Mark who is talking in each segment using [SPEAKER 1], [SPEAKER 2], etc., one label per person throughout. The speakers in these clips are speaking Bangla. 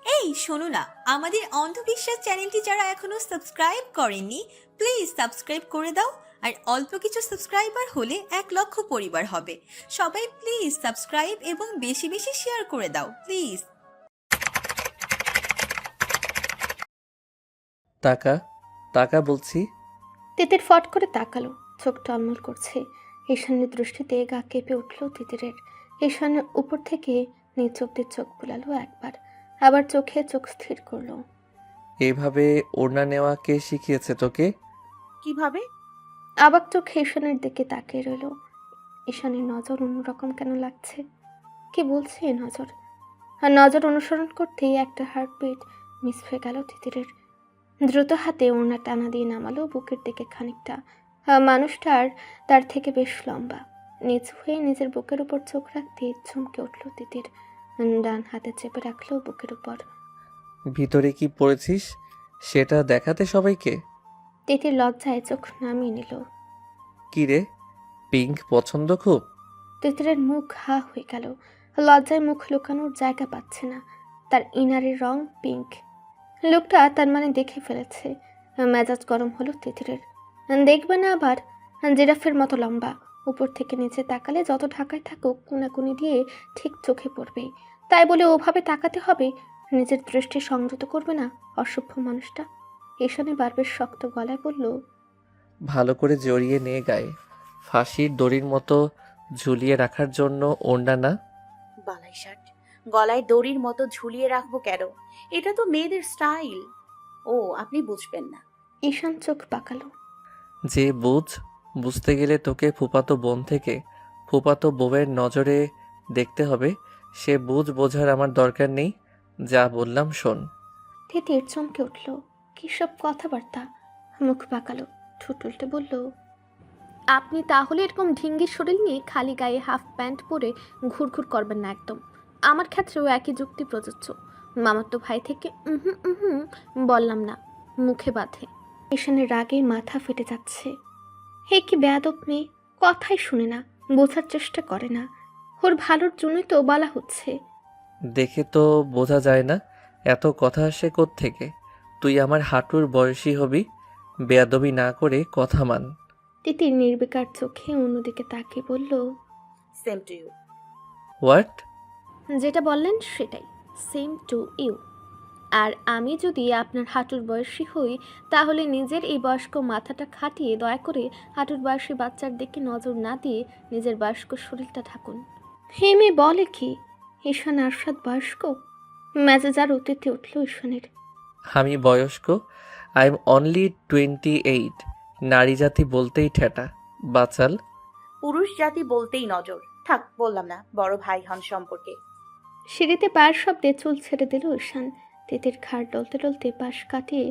[SPEAKER 1] এই শোনো না, আমাদের অন্ধবিশ্বাস চ্যানেলটি যারা এখনো সাবস্ক্রাইব করেননি, প্লিজ সাবস্ক্রাইব করে দাও। আর অল্প কিছু সাবস্ক্রাইবার হলে 1 লক্ষ পরিবার হবে। সবাই প্লিজ সাবস্ক্রাইব এবং বেশি বেশি শেয়ার করে দাও প্লিজ।
[SPEAKER 2] টাকা টাকা বলছি।
[SPEAKER 3] তিতির ফট করে তাকালো, চোখ টলমল করছে। ঈশানের দৃষ্টিতে গা কেঁপে উঠল তিতিরের। ঈশানের উপর থেকে নিচ অব্দি চোখ বুলালো একবার, আবার চোখে চোখ স্থির করলো।
[SPEAKER 2] এভাবে ওড়না নেওয়া কে শিখিয়েছে তোকে?
[SPEAKER 4] কিভাবে?
[SPEAKER 3] আবাক চোখে ঈশানের দিকে তাকিয়ে রইল। ঈশানের নজর অন্যরকম কেন লাগছে? কি বলছে এই নজর? আর নজর অনুসরণ করতেই একটা হার্টবিট মিস হয়ে গেল তিতিরের। দ্রুত হাতে ওড়না টানা দিয়ে নামালো বুকের দিকে খানিকটা। মানুষটার তার থেকে বেশ লম্বা। নিচ হয়ে নিজের বুকের উপর চোখ রাখতে চমকে উঠল তিতির। ডান হাতে চেপে রাখলো বুকের উপর।
[SPEAKER 2] ভিতরে কি পড়েছিস সেটা দেখাতে সবাইকে?
[SPEAKER 3] তিতির লজ্জায় চোখ নামিয়ে নিল।
[SPEAKER 2] কি রে, পিঙ্ক পছন্দ খুব?
[SPEAKER 3] তিতিরের মুখ হা হয়ে গেল। লজ্জায় মুখ লুকানোর জায়গা পাচ্ছে না। তার ইনারের রং পিঙ্ক। লোকটা তার মানে দেখে ফেলেছে। মেজাজ গরম হলো তিতিরের। দেখবে না আবার? জিরাফের মতো লম্বা, উপর থেকে নিচে তাকালে যত ঢাকায় থাকুক কোনাকুনি দিয়ে ঠিক চোখে পড়বে। তাই বলে ওভাবে তাকাতে হবে? নিজের দৃষ্টি সংযত করবে না অসভ্য মানুষটা? ঈশানী বারবার শক্ত গলায় বলল,
[SPEAKER 2] ভালো করে জড়িয়ে নে গায়ে। ফাঁসির দড়ির মতো ঝুলিয়ে রাখার জন্য ওড়না না।
[SPEAKER 4] বালাই শার্ট গলায় দড়ির মতো ঝুলিয়ে রাখবো কেন? এটা তো মেয়েদের স্টাইল। ও, আপনি বুঝবেন না।
[SPEAKER 3] ঈশান চোখ পাকালো।
[SPEAKER 2] যে বুঝতে গেলে তোকে ফুপাতো বোন থেকে ফুপাতো বউয়ের নজরে দেখতে হবে। সে বোঝার আমার দরকার নেই। যা বললাম শোন।
[SPEAKER 3] তিতির চমকে উঠল। কী সব কথাবার্তা! মুখ পাকালো, ঠোঁট উল্টে বলল, আপনি তাহলে এরকম ঢিঙ্গির শরীর নিয়ে খালি গায়ে হাফ প্যান্ট পরে ঘুরঘুর করবেন না একদম। আমার ক্ষেত্রেও একই যুক্তি প্রযোজ্য। মামাতো ভাই থেকে বললাম না, মুখে বাঁধে। ঈশানের রাগে মাথা ফেটে যাচ্ছে। হে কি বেয়াদব মেয়ে! কথাই শুনে না, বোঝার চেষ্টা করে না। ওর ভালোর জন্যই তো বলা হচ্ছে।
[SPEAKER 2] দেখে তো বোঝা যায় না, এত কথা আসে থেকে? তুই আমার হাঁটুর বয়সী হবি। বেয়াদবি না করে কথা মান।
[SPEAKER 3] তিতির নির্বিকার চোখে অন্যদিকে তাকিয়ে বলল,
[SPEAKER 4] সেম টু ইউ।
[SPEAKER 2] হোয়াট?
[SPEAKER 3] যেটা বললেন সেটাই, সেম টু ইউ। আর আমি যদি আপনার হাঁটুর বয়সী হই, তাহলে নিজের এই বয়স্ক মাথাটা খাটিয়ে দয়া করে হাঁটুর বয়সী বাচ্চার দিকে নজর না দিয়ে নিজের বয়স্ক শরীরটা ঢাকুন। হে মেয়ে বলে কি? ঈশান আরশাদ বয়স্ক? মেজাজ আর অতীতে উঠল ঈশানের।
[SPEAKER 2] আমি বয়স্ক? I am only 28। নারী জাতি বলতেই ঠেটা। বাচাল।
[SPEAKER 4] পুরুষ জাতি বলতেই নজর। থাক, বললাম না, বড় ভাই হন সম্পর্কে।
[SPEAKER 3] সিঁড়িতে পায়ের শব্দে চুল ছেড়ে দিল ঈশান। তিতির ঘাড় ডলতে ডলতে পাশ কাটিয়ে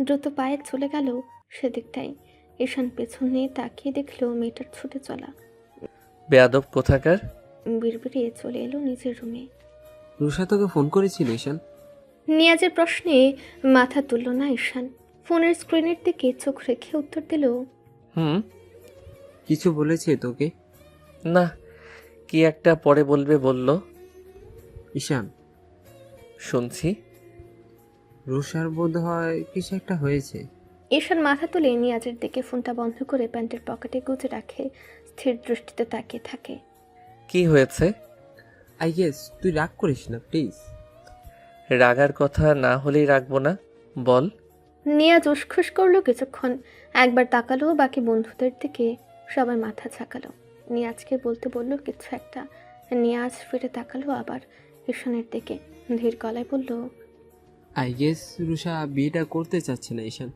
[SPEAKER 3] দ্রুত পায়ে চলে গেল সেদিকটাই। ঈশান পেছন নিয়ে তাকিয়ে দেখল মেয়েটার ছুটে চলা।
[SPEAKER 2] বেয়াদব কোথাকার।
[SPEAKER 3] বিড়বিড়িয়ে চলে এলো নিজের রুমে।
[SPEAKER 5] রুষা তোকে ফোন করেছিল ঈশান?
[SPEAKER 3] নিয়াজের প্রশ্নে মাথা তুলল না ঈশান। ফোনের স্ক্রিনের দিকে চোখ রেখে উত্তর দিল,
[SPEAKER 2] হুম।
[SPEAKER 5] কিছু বলেছে তোকে?
[SPEAKER 2] না, কি একটা পরে বলবে বলল।
[SPEAKER 5] ঈশান,
[SPEAKER 2] শুনছি।
[SPEAKER 5] রুষার বোধ হয় কিছু একটা হয়েছে।
[SPEAKER 3] ঈশান মাথা তুলে নিয়াজের দিকে ফোনটা বন্ধ করে প্যান্টের পকেটে গুজে রাখে, স্থির দৃষ্টিতে তাকিয়ে থাকে।
[SPEAKER 2] কি হয়েছে?
[SPEAKER 5] আই গেস তুই রাগ করিস না প্লিজ।
[SPEAKER 2] রাগার কথা না হলেই রাখবো না, বল।
[SPEAKER 3] নিয়াজ উসখুস করলো কিছুক্ষণ, একবার তাকালো বাকি বন্ধুদের দিকে, সবাই মাথা ঝাঁকালো। নিয়াজকে বলতে বলল কিছু একটা। নিয়াজ ফিরে তাকালো আবার ঈশানের দিকে, ধীর গলায় বলল,
[SPEAKER 5] আই গেস রুষা বিয়েটা করতে চাচ্ছে না ঈশান।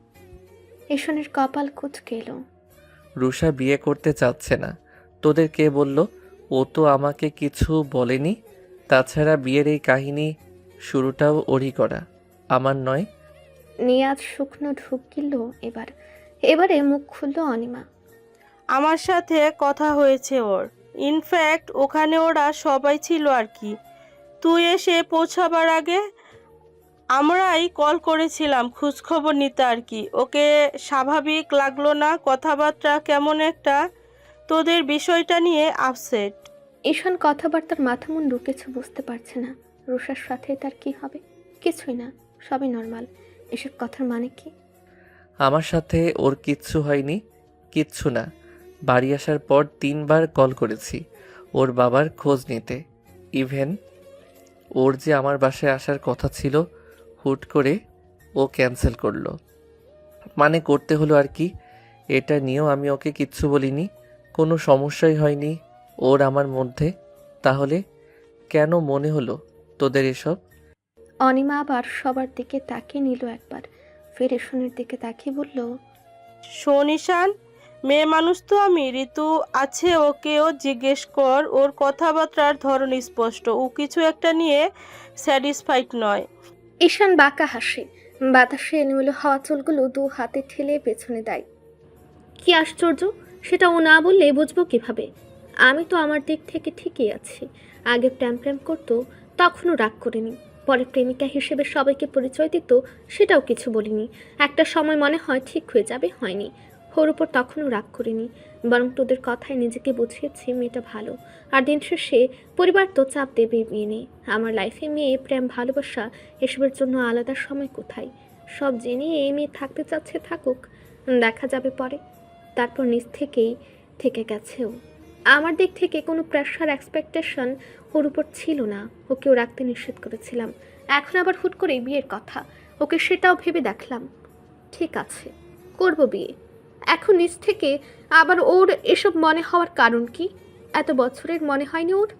[SPEAKER 3] ঈশানের কপাল কুঁচকে এলো।
[SPEAKER 2] রুষা বিয়ে করতে চাচ্ছে না? তোদের কে বলল? ও তো আমাকে কিছু বলেনি। তাছাড়া বিয়ের এই কাহিনী শুরুটাও ওরই করা, আমার নয়।
[SPEAKER 3] নিয়াজ শুকনো ঢুক গিলল এবারে মুখ খুলল অনিমা।
[SPEAKER 6] আমার সাথে কথা হয়েছে ওর। ইনফ্যাক্ট ওখানে ওরা সবাই ছিল আর কি। তুই এসে পৌঁছাবার আগে আমরাই কল করেছিলাম খোঁজখবর নিতে আর কি। ওকে স্বাভাবিক লাগলো না, কথাবার্তা কেমন একটা। তোদের বিষয়টা নিয়ে আপসেট।
[SPEAKER 3] ঈশান কথাবার্তার মাথা মুন্ডু কিছু বুঝতে পারছে না। রুষার সাথে তার কি হবে? কিছুই না, সবই নর্মাল। এসব কথার মানে কি?
[SPEAKER 2] আমার সাথে ওর কিচ্ছু হয়নি, কিচ্ছু না। বাড়ি আসার পর 3বার কল করেছি ওর বাবার খোঁজ নিতে। ইভেন ওর যে আমার বাসায় আসার কথা ছিল, হুট করে ও ক্যান্সেল করলো। মানে করতে হলো আর কি। এটা নিয়েও আমি ওকে কিচ্ছু বলিনি, কোনো সমস্যাই হয়নি ওর আমার মধ্যে। তাহলে কেন মনে হলো তোদের এসব?
[SPEAKER 3] অনিমা আবার সবার দিকে তাকিয়ে নিল একবার, ফের ঈশানের দিকে তাকিয়ে বলল,
[SPEAKER 6] শোন ঈশান, মেয়ে মানুষ তো আমি। ঋতু আছে, ওকেও জিজ্ঞেস কর। ওর কথাবার্তার ধরন স্পষ্ট, ও কিছু একটা নিয়ে স্যাটিসফাইড নয়।
[SPEAKER 3] ঈশান বাঁকা হাসে, বাতাসে এলোমেলো হাওয়া চুলগুলো 2 হাতে ঠেলে পেছনে দেয়। কি আশ্চর্য, সেটা ও না বললে বুঝবো কিভাবে? আমি তো আমার দিক থেকে ঠিকই আছি। আগে প্রেম প্রেম করতো, তখনও রাগ করিনি। পরে প্রেমিকা হিসেবে সবাইকে পরিচয় দিত, সেটাও কিছু বলিনি। একটা সময় মনে হয় ঠিক হয়ে যাবে, হয়নি। ওর উপর তখনও রাগ করিনি, বরং তোদের কথায় নিজেকে বুঝিয়েছি মেয়েটা ভালো। আর দিন শেষে পরিবার তো চাপ দেবে বিয়ে নিয়ে। আমার লাইফে মেয়ে, প্রেম, ভালোবাসা এসবের জন্য আলাদা সময় কোথায়? সব জেনে এই মেয়ে থাকতে চাচ্ছে, থাকুক, দেখা যাবে পরে। তারপর নিজ থেকেই থেকে গেছেও। আমার দিক থেকে কোনো প্রেশার এক্সপেকটেশন ওর উপর ছিল না, ওকেও রাখতে নিষেধ করেছিলাম। এখন আবার হুট করে বিয়ের কথা, ওকে সেটাও ভেবে দেখলাম। ঠিক আছে, করব বিয়ে। এখন নিজ থেকে আবার ওর এসব মনে হওয়ার কারণ কি? এত বছরের মনে হয়নি ওর?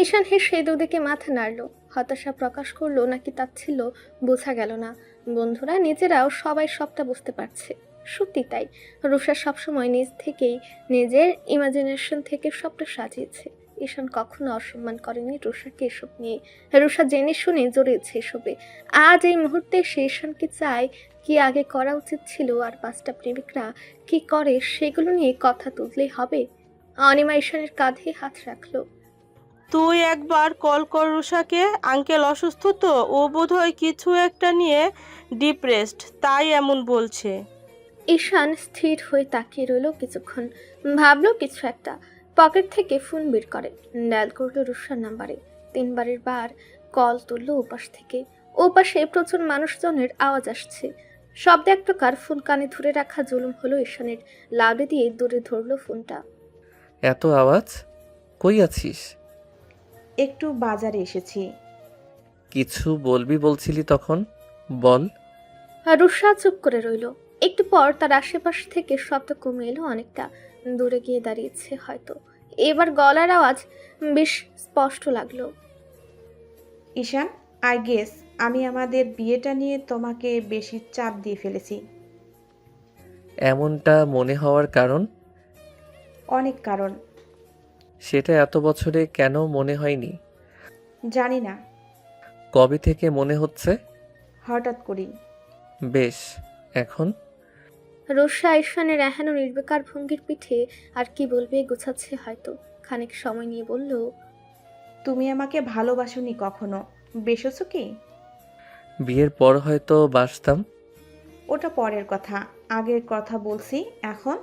[SPEAKER 3] ঈশান হেসে দুদিকে মাথা নাড়ল, হতাশা প্রকাশ করলো নাকি তাচ্ছিল্য বোঝা গেল না। বন্ধুরা নিজেরাও সবাই সবটা বুঝতে পারছে। সত্যি তাই, রুষা সবসময় নিজ থেকেই নিজের ইমাজিনেশন থেকে সবটা সাজিয়েছে। ঈশান কখনো অসম্মান করেনি রুষাকে এসব নিয়ে। রুষা জেনে শুনে জড়িয়েছে এসবে। আজ এই মুহূর্তে সে ঈশানকে চায়, কি আগে করা উচিত ছিল, আর 5টা প্রেমিকরা কি করে সেগুলো নিয়ে কথা তুললেই হবে। অনিমা ঈশানের কাঁধে হাত রাখলো।
[SPEAKER 6] তুই একবার কল কর রুষাকে। আঙ্কেল অসুস্থ তো, ও বোধহয় কিছু একটা নিয়ে ডিপ্রেসড, তাই এমন বলছে।
[SPEAKER 3] ঈশান স্থির হয়ে তাকিয়ে রইল কিছুক্ষণ, ভাবলো কিছু একটা। পকেট থেকে ফোন বের করে ডায়াল করলো রুষার নাম্বারে। 3বারের বার কল তুললো ওপাশ থেকে। ওপাশে প্রচুর মানুষজনের আওয়াজ আসছে, শব্দ এক প্রকার। ফোন কানে ধরে রাখা জুলুম হলো ঈশানের। লাউডে দিয়ে দূরে ধরলো ফোনটা।
[SPEAKER 2] এত আওয়াজ, কই আছিস?
[SPEAKER 4] একটু বাজারে এসেছি।
[SPEAKER 2] কিছু বলবি বলছিলি তখন, বল।
[SPEAKER 3] রুষা চুপ করে রইল। একটু পর তার আশেপাশ থেকে শব্দ কমে এলো অনেকটা, দূরে গিয়ে দাঁড়িয়েছে হয়তো। এবার গলার আওয়াজ বেশ স্পষ্ট লাগলো।
[SPEAKER 4] ঈশান, আই গেস আমি আমাদের বিয়েটা নিয়ে তোমাকে বেশি চাপ দিয়ে ফেলেছি।
[SPEAKER 2] এমনটা মনে হওয়ার কারণ?
[SPEAKER 4] অনেক কারণ।
[SPEAKER 2] সেটা এত বছরে কেন মনে হয়নি?
[SPEAKER 4] জানি না,
[SPEAKER 2] কবে থেকে মনে হচ্ছে?
[SPEAKER 4] হঠাৎ করেই।
[SPEAKER 2] বেশ, এখন?
[SPEAKER 3] রুষা ঈশানের এহেন নির্বিকার ভঙ্গির পিঠে আর কি বলবে গোছাচ্ছে হয়তো। খানিক সময় নিয়ে বলল,
[SPEAKER 4] তুমি আমাকে ভালোবাসোনি কখনো, বেসেছো কি?
[SPEAKER 2] বিয়ের পর হয়তো বাসতাম।
[SPEAKER 4] ওটা পরের কথা, আগের কথা বলছি এখন।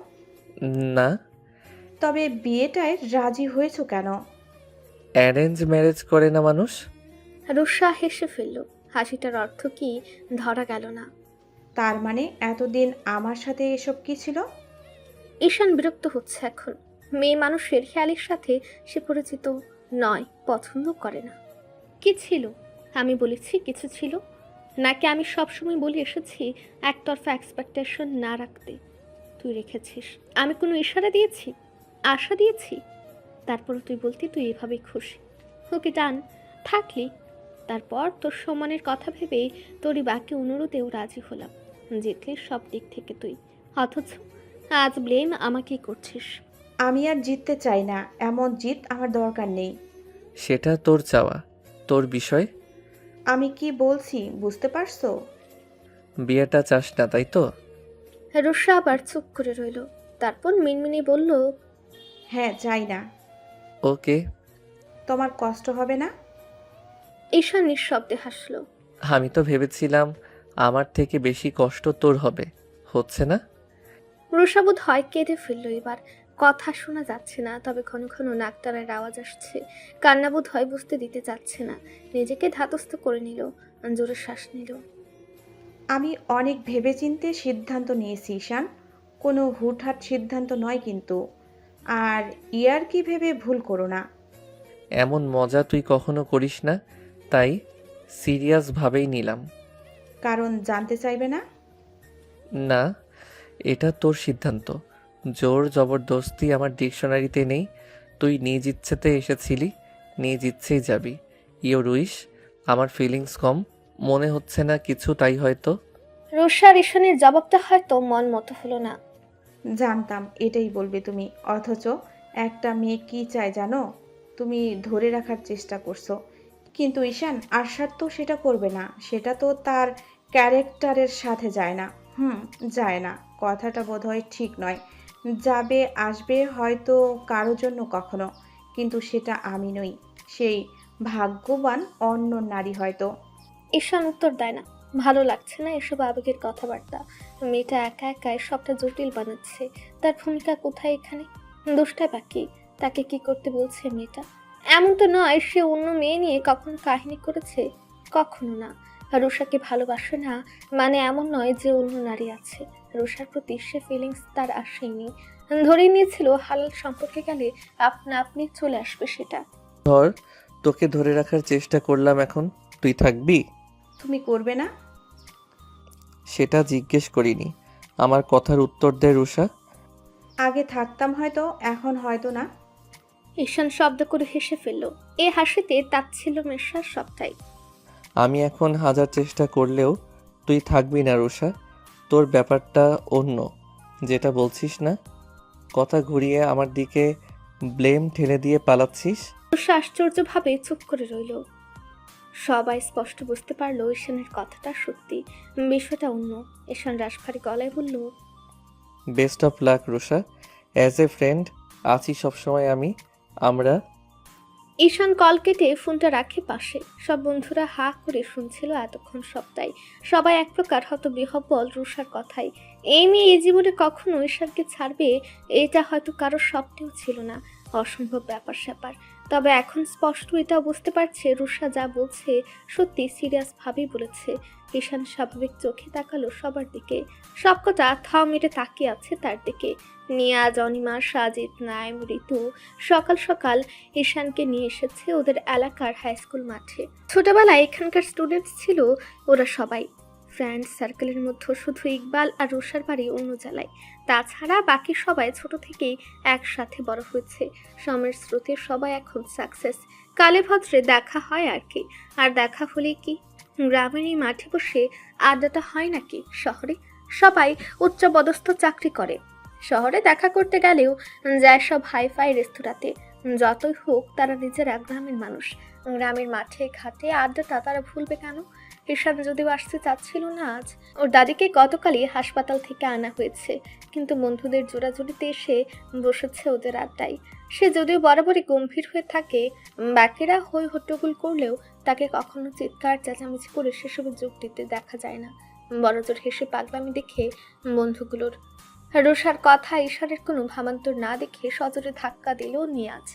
[SPEAKER 2] না।
[SPEAKER 4] তবে বিয়েটায় রাজি হয়েছো কেন?
[SPEAKER 2] অ্যারেঞ্জ ম্যারেজ করে না মানুষ?
[SPEAKER 3] রুষা হেসে ফেলল। হাসিটার অর্থ কি ধরা গেল না।
[SPEAKER 4] তার মানে এতদিন আমার সাথে এসব কি ছিল?
[SPEAKER 3] ঈশান বিরক্ত হচ্ছে এখন। মেয়ে মানুষের খেয়ালের সাথে সে পরিচিত নয়, পছন্দ করে না। কি ছিল? আমি বলেছি কিছু ছিল? নাকি আমি সবসময় বলে এসেছি একতরফা এক্সপেকটেশন না রাখতে? তুই রেখেছিস। আমি কোনো ইশারা দিয়েছি, আশা দিয়েছি? তারপর তুই বলতি তুই এভাবেই খুশি। ওকে ডান, থাকলি। তারপর তোর সম্মানের কথা ভেবেই তোরই বাকি অনুরোধেও রাজি হলাম। জিতলি সব দিক থেকে তুই, অথচ আজ ব্লেম আমাকেই করছিস।
[SPEAKER 4] আমি আর জিততে চাই না, এমন জিত আমার দরকার নেই।
[SPEAKER 2] সেটা তোর চাওয়া, তোর বিষয়।
[SPEAKER 4] আমি কি বলছি বুঝতে পারছো?
[SPEAKER 2] বিয়েটা চাস না, তাই তো?
[SPEAKER 3] রুষা আবার চুপ করে রইল, তারপর মিনমিনি বলল,
[SPEAKER 4] হ্যাঁ, চাই না।
[SPEAKER 2] ওকে।
[SPEAKER 4] তোমার কষ্ট হবে না?
[SPEAKER 3] ঈশান নিঃশব্দে হাসল।
[SPEAKER 2] আমি তো ভেবেছিলাম আমার থেকে বেশি কষ্ট তোর হবে, হচ্ছে না?
[SPEAKER 3] রুষা বোধ হয় কেঁদে ফেলল এবার। কথা শোনা যাচ্ছে না, তবে ঘন ঘন নাকটারের আওয়াজ আসছে। কান্না বোধ হয় বুঝতে দিতে চাচ্ছে না। নিজেকে ধাতস্থ করে নিল, জোরে শ্বাস নিল।
[SPEAKER 4] আমি অনেক ভেবেচিন্তে সিদ্ধান্ত নিয়েছি ঈশান, কোনো হুটহাট সিদ্ধান্ত নয় কিন্তু। আর ইয়ার কি ভেবে ভুল করো না।
[SPEAKER 2] এমন মজা তুই কখনো করিস না, তাই সিরিয়াসভাবেই নিলাম।
[SPEAKER 4] কারণ জানতে চাইবে না?
[SPEAKER 2] না, এটা তোর সিদ্ধান্ত। জোর জবরদস্তি আমার ডিকশনারিতে নেই। তুই নিজ ইচ্ছেতে এসেছিলি, নিজ ইচ্ছেই যাবি। Your wish. আমার ফিলিংস কম মনে হচ্ছে না কিছু, তাই হয়তো।
[SPEAKER 3] রুষার ঈশানের জবাবটা হয়তো মন মতো হলো না।
[SPEAKER 4] জানতাম এটাই বলবে তুমি। অথচ একটা মেয়ে কি চায় জানো? তুমি ধরে রাখার চেষ্টা করছো, কিন্তু ঈশান আরশাদ তো সেটা করবে না। সেটা তো তার ক্যারেক্টারের সাথে যায় না। যায় না কথাটা বোধহয় ঠিক নয়। যাবে আসবে হয়তো কারো জন্য কখনো, কিন্তু সেটা আমি নই। সেই ভাগ্যবান অন্য নারী হয়তো।
[SPEAKER 3] ঈশান উত্তর দেয় না। ভালো লাগছে না এসব আবেগের কথাবার্তা। মেয়েটা একা একাই সবটা জটিল বানাচ্ছে। তার ভূমিকা কোথায় এখানে? দোষটাই বাকি। তাকে কি করতে বলছে মেয়েটা? এমন তো নয় সে অন্য মেয়ে নিয়ে কখনো কাহিনী করেছে, কখনো না। রুষাকে ভালোবাসে না মানে এমন নয় যে অন্য নারী আছে। রুষার প্রতি সে ফিলিংস তার আসেনি। ধরে নিয়েছিল হালাল সম্পর্কে গেলে আপনা আপনি চলে আসবে সেটা।
[SPEAKER 2] ধর, তোকে ধরে রাখার চেষ্টা করলাম, এখন তুই থাকবি?
[SPEAKER 4] তুমি করবে না?
[SPEAKER 2] সেটা জিজ্ঞেস করিনি। আমার কথার উত্তর দে রুষা।
[SPEAKER 4] আগে থাকতাম হয়তো, এখন হয়তো না।
[SPEAKER 3] ঈশান শব্দ করে হেসে ফেলল। এ হাসিতে তাচ্ছিল মেশার সবটাই।
[SPEAKER 2] আমি এখন হাজার চেষ্টা করলেও তুই থাকবি না রুষা। তোর ব্যাপারটা অন্য, যেটা বলছিস না। কথা ঘুরিয়ে আমার দিকে ব্লেম ঠেলে দিয়ে পালাচ্ছিস।
[SPEAKER 3] রুষা আশ্চর্যভাবে চুপ করে রইল। সবাই স্পষ্ট বুঝতে পারলো ঈশানের কথাটা সত্যি, বিষয়টা অন্য। ঈশান রাশভারী গলায় বলল,
[SPEAKER 2] best of luck Rusha. As a friend আছি সবসময় আমি। আমরা
[SPEAKER 3] ঈশান কল কেটে ফোনটা রাখে পাশে। সব বন্ধুরা হা করে শুনছিল এতক্ষণ সবটাই। সবাই এক প্রকার হতবিহ্বল রুষার কথাই। এই মেয়ে এই জীবনে কখনো ঈশানকে ছাড়বে এটা হয়তো কারোর স্বপ্নেও ছিল না। অসম্ভব ব্যাপার স্যাপার। তবে এখন স্পষ্ট এটাও বুঝতে পারছে রুষা যা বলছে সত্যি সিরিয়াস ভাবেই বলেছে। ঈশান স্বাভাবিক চোখে তাকালো সবার দিকে। সবকটা থাও মেটে তাকিয়ে আছে তার দিকে। নিয়াজ, অনিমা, সাজিদ, নাইম, ঋতু সকাল সকাল ঈশানকে নিয়ে এসেছে ওদের এলাকার হাই স্কুল মাঠে। ছোটবেলায় এখানকার স্টুডেন্টস ছিল ওরা সবাই। ফ্রেন্ড সার্কেলের মধ্যে শুধু ইকবাল আর রুষার বাড়ি অন্য জেলায়। তাছাড়া বাকি সবাই ছোট থেকেই একসাথে বড় হয়েছে। সময়ের স্রোতে সবাই এখন সাকসেস। কালে ভদ্রে দেখা হয় আর কি। আর দেখা হলে কি গ্রামের এই মাঠে বসে আড্ডাটা হয় নাকি শহরে? সবাই উচ্চপদস্থ চাকরি করে। শহরে দেখা করতে গেলেও যায় সব হাইফাই রেস্তোরাঁতে। যতই হোক তারা নিজেরা গ্রামের মানুষ। গ্রামের মাঠে ঘাটে আড্ডাটা তারা ভুলবে কেন? ঈশান যদিও আসতে চাচ্ছিল না আজ। ওর দাদিকে গতকালই হাসপাতাল থেকে আনা হয়েছে, কিন্তু বন্ধুদের জোড়াজুড়িতে এসে বসেছে ওদের আড্ডায়। সে যদিও বরাবরই গম্ভীর হয়ে থাকে, বাকিরা হই হট্টগোল করলেও তাকে কখনো চিৎকার চেঁচামেচি করে সেসবে যোগ দিতে দেখা যায় না। বড়জোর হেসে পাগলামি দেখে বন্ধুগুলোর। রুষার কথা ঈশানের কোনো ভাবান্তর না দেখে সজোরে ধাক্কা দিল নিয়াজ।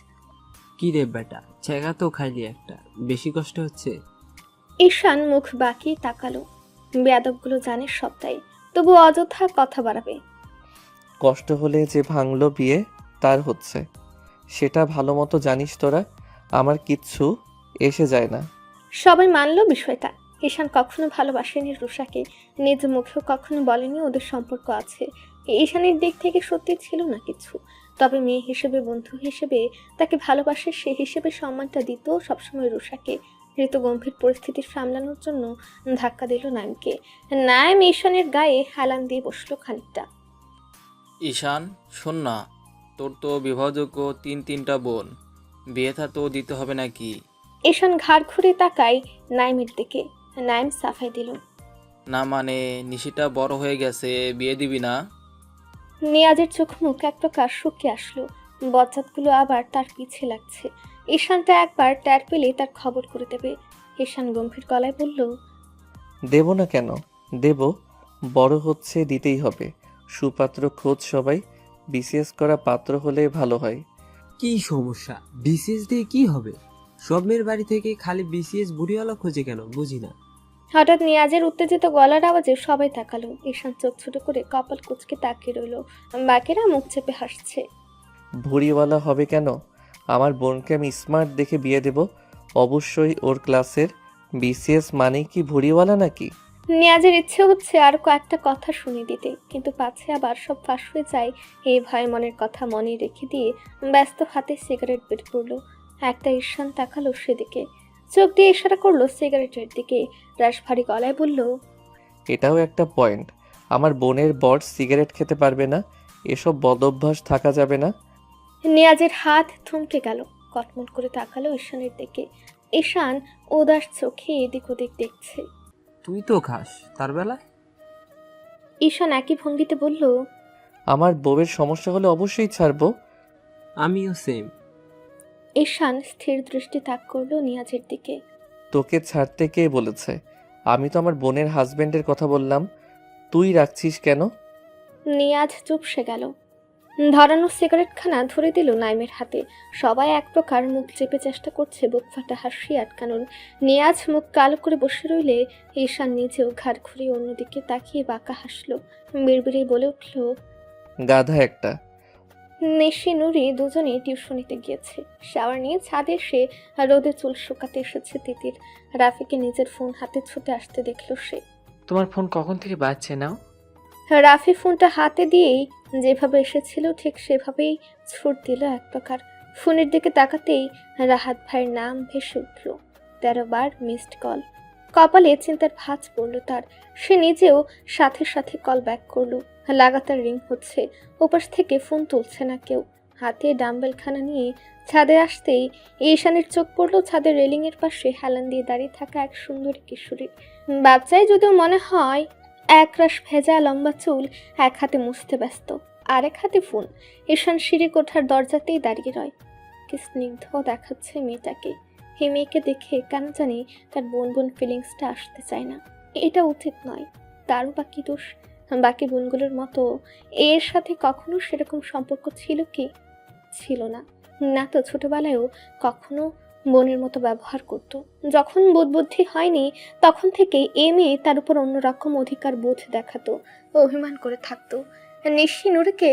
[SPEAKER 5] কি রে বেটা, ছেঁকা তো খাইলি একটা, বেশি কষ্ট হচ্ছে?
[SPEAKER 3] ঈশান মুখ বাঁকিয়ে তাকালো। বেয়াদবগুলো জানে সবটাই, তবু অযথা কথা বাড়াবে।
[SPEAKER 2] কষ্ট হলে যে ভাঙলো বিয়ে তার হচ্ছে, সেটা ভালো মতো জানিস তোরা। আমার কিচ্ছু এসে যায় না।
[SPEAKER 3] সবাই মানলো বিষয়টা। ঈশান কখনো ভালোবাসেনি রুষাকে, নিজ মুখেও কখনো বলেনি ওদের সম্পর্ক আছে। ঈশানের দিক থেকে সত্যি ছিল না কিছু, তবে মেয়ে হিসেবে, বন্ধু হিসেবে তাকে ভালোবাসে, সে হিসেবে সম্মানটা দিত সবসময় রুষাকে। ঋতু গম্ভীর পরিস্থিতি সামলানোর জন্য ধাক্কা দিল নাইমকে। নাইম ঈশানের গায়ে হেলান দিয়ে বসলো খানিকটা।
[SPEAKER 7] ঈশান শোন না, তোর তো বিবাহযোগ্য তিনটা বোন, বিয়েথা তো দিতে হবে নাকি?
[SPEAKER 3] ঈশান ঘাড় ঘুরে তাকায় নাইমের দিকে। নাইম সাফাই দিল,
[SPEAKER 7] না মানে নিশিটা বড় হয়ে গেছে, বিয়ে দিবি না?
[SPEAKER 3] নিয়াজের চোখ মুখ এক প্রকার শুকিয়ে আসলো। বজ্জাতগুলো আবার তার পিছে লাগছে। ঈশানটা একবার ট্যার পেলে তার খবর করে দেবে। ঈশান গম্ভীর গলায় বলল,
[SPEAKER 2] দেব না কেন? দেব, বড় হচ্ছে, দিতেই হবে। সুপাত্র খোঁজ সবাই, বিসিএস করা পাত্র হলে ভালো হয়।
[SPEAKER 5] কি সমস্যা? বিসিএস দিয়ে কি হবে? সব মেয়ের বাড়ি থেকে খালি বিসিএস বুড়িওয়ালা খোঁজে কেন বুঝি না।
[SPEAKER 3] হঠাৎ নিয়াজের উত্তেজিত গলার আওয়াজে সবাই তাকালো। ঈশান চোখ ছোট করে কপাল কুঁচকে তাকিয়ে রইল। বাকিরা মুখ চেপে হাসছে।
[SPEAKER 2] ভুঁড়িওয়ালা হবে কেন? আমার বোনকে আমি স্মার্ট দেখে বিয়ে দেব। অবশ্যই ওর ক্লাসের। বিসিএস মানেই কি ভুঁড়িওয়ালা নাকি?
[SPEAKER 3] নিয়াজের ইচ্ছে হচ্ছে আর কয়েকটা কথা শুনিয়ে দিতে, কিন্তু পাছে আবার সব ফাঁস হয়ে যায় এই ভয়। মনের কথা মনে রেখে দিয়ে ব্যস্ত হাতে সিগারেট বের করলো। একটা ঈশান তাকালো সেদিকে, চোখ দিয়ে ইশারা করলো সিগারেটের দিকে। রাশভারী গলায় বলল,
[SPEAKER 2] এটাও একটা পয়েন্ট। আমার বোনের বর সিগারেট খেতে পারবে না। এসব বদঅভ্যাস থাকা যাবে না।
[SPEAKER 3] নিয়াজের হাত থমকে গেল। কটমট করে তাকালো ঈশানের দিকে। ঈশান উদাস চোখে এদিক ওদিক দেখছে।
[SPEAKER 5] তুই তো খাস তার বেলায়।
[SPEAKER 3] ঈশান একই ভঙ্গিতে বলল,
[SPEAKER 2] আমার বউয়ের সমস্যা হলে অবশ্যই ছাড়বো।
[SPEAKER 5] আমিও সেম।
[SPEAKER 3] ঈশান স্থির দৃষ্টি তাক করলো নিয়াজের দিকে।
[SPEAKER 2] তোকে ছাড়তে কে বলেছে? আমি তো আমার বোনের হাজবেন্ডের কথা বললাম। তুই রাখছিস কেন?
[SPEAKER 3] নিয়াজ চুপসে গেল। ধরানো সিগারেটখানা ধরে দিল নাইমের হাতে। সবাই এক প্রকার মুখ চেপে চেষ্টা করছে বুক ফাটা হাসি আটকানোর। নিয়াজ মুখ কালো করে বসে রইলে ঈশান নিজেও ঘাড় ঘুরিয়ে অন্যদিকে তাকিয়ে বাঁকা হাসলো। বিড়বিড়ে বলে উঠল,
[SPEAKER 2] গাধা একটা।
[SPEAKER 3] নেশি নুরি দুজনেই টিউশনিতে গিয়েছে। শাওয়ার নিয়ে ছাদে এসে রোদে চুল শুকাতে এসেছে তিতির। রাফিকে নিজের ফোন হাতে ছুটে আসতে দেখলো সে।
[SPEAKER 8] তোমার ফোন কখন থেকে বাজছে নাও?
[SPEAKER 3] রাফি ফোনটা হাতে দিয়েই যেভাবে এসেছিল ঠিক সেভাবেই ছুট দিল এক প্রকার। ফোনের দিকে তাকাতেই রাহাত ভাইয়ের নাম ভেসে উঠল। 13 বার মিসড কল। কপালে চিন্তার ভাঁজ পড়ল তার। সে নিজেও সাথে সাথে কল ব্যাক করলো। লাগাতার রিং হচ্ছে, ওপাশ থেকে ফোন তুলছে না কেউ। হাতে ডাম্বেলখানা নিয়ে ছাদে আসতেই ঈশানের চোখ পড়লো ছাদের রেলিংয়ের পাশে হেলান দিয়ে দাঁড়িয়ে থাকা এক সুন্দরী কিশোরী। বাচ্চায় যদিও মনে হয়, একরাশ ভেজা লম্বা চুল এক হাতে মুছতে ব্যস্ত, আরেক হাতে ফোন। ঈশান সিঁড়ি কোঠার দরজাতেই দাঁড়িয়ে রয়। কি স্নিগ্ধ দেখাচ্ছে মেয়েটাকে। এই মেয়েকে দেখে কেন জানি তার বোন বোন ফিলিংসটা আসতে চায় না। এটা উচিত নয়। তারও বাকি দোষ। বাকি বোনগুলোর মতো এর সাথে কখনো সেরকম সম্পর্ক ছিল কি? ছিল না। না তো ছোটবেলায়ও কখনো বোনের মতো ব্যবহার করত। যখন বোধবুদ্ধি হয়নি তখন থেকে এ মেয়ে তার উপর অন্যরকম অধিকার বোধ দেখাতো, অভিমান করে থাকতো। নিশি নুরকে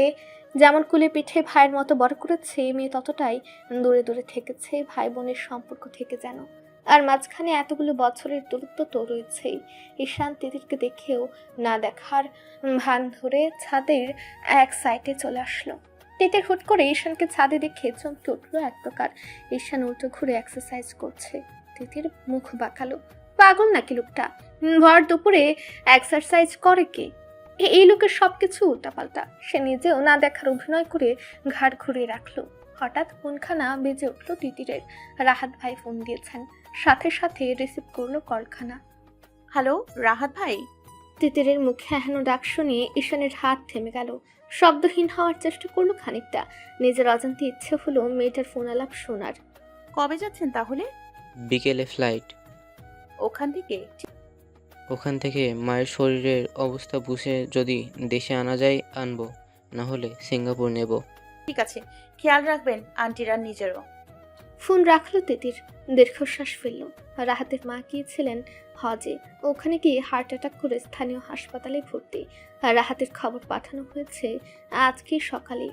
[SPEAKER 3] যেমন কুলে পিঠে ভাইয়ের মতো বড় করেছে, এ মেয়ে ততটাই দূরে দূরে থেকেছে ভাই বোনের সম্পর্ক থেকে যেন। আর মাঝখানে এতগুলো বছরের দূরত্ব তো রয়েছেই। ঈশান তিতিরকে দেখেও না দেখার ভান ধরে ছাদের এক সাইডে চলে আসলো। তিতির হুট করে ঈশানকে ছাদে দেখে চমকে উঠলো এক প্রকার। ঈশান উল্টো ঘুরে এক্সারসাইজ করছে। তিতির মুখ বাঁকালো। পাগল নাকি লোকটা? ভর দুপুরে এক্সারসাইজ করে কে? এই লোকের সবকিছু উল্টাপাল্টা। সে নিজেও না দেখার অভিনয় করে ঘাড় ঘুরিয়ে রাখলো। হঠাৎ ফোনখানা বেজে উঠলো তিতিরের। রাহাত ভাই ফোন দিয়েছেন। সাথে সাথে রিসিভ করলো কলখানা।
[SPEAKER 4] হ্যালো রাহাত ভাই।
[SPEAKER 3] তিতিরের মুখে এহেন ডাক শুনিয়ে ঈশানের হাত থেমে গেল। শব্দহীন হওয়ার চেষ্টা করলো খানিকটা। নিজের অজান্তে ইচ্ছে হলো মেয়েটার ফোন আলাপ শোনার।
[SPEAKER 4] কবে যাচ্ছেন তাহলে?
[SPEAKER 8] বিকেলে ফ্লাইট।
[SPEAKER 4] ওখান থেকে?
[SPEAKER 8] ওখান থেকে মায়ের শরীরের অবস্থা বুঝে যদি দেশে আনা যায় আনবো, না হলে সিঙ্গাপুর নেব।
[SPEAKER 4] ঠিক আছে, খেয়াল রাখবেন আন্টিরা নিজেরও।
[SPEAKER 3] ফোন রাখলো তিতির। দীর্ঘশ্বাস ফেলল। রাহাতের মা গিয়েছিলেন হজে। ওখানে গিয়ে হার্ট অ্যাটাক করে স্থানীয় হাসপাতালে ভর্তি। রাহাতের খবর পাঠানো হয়েছে আজকেই সকালে।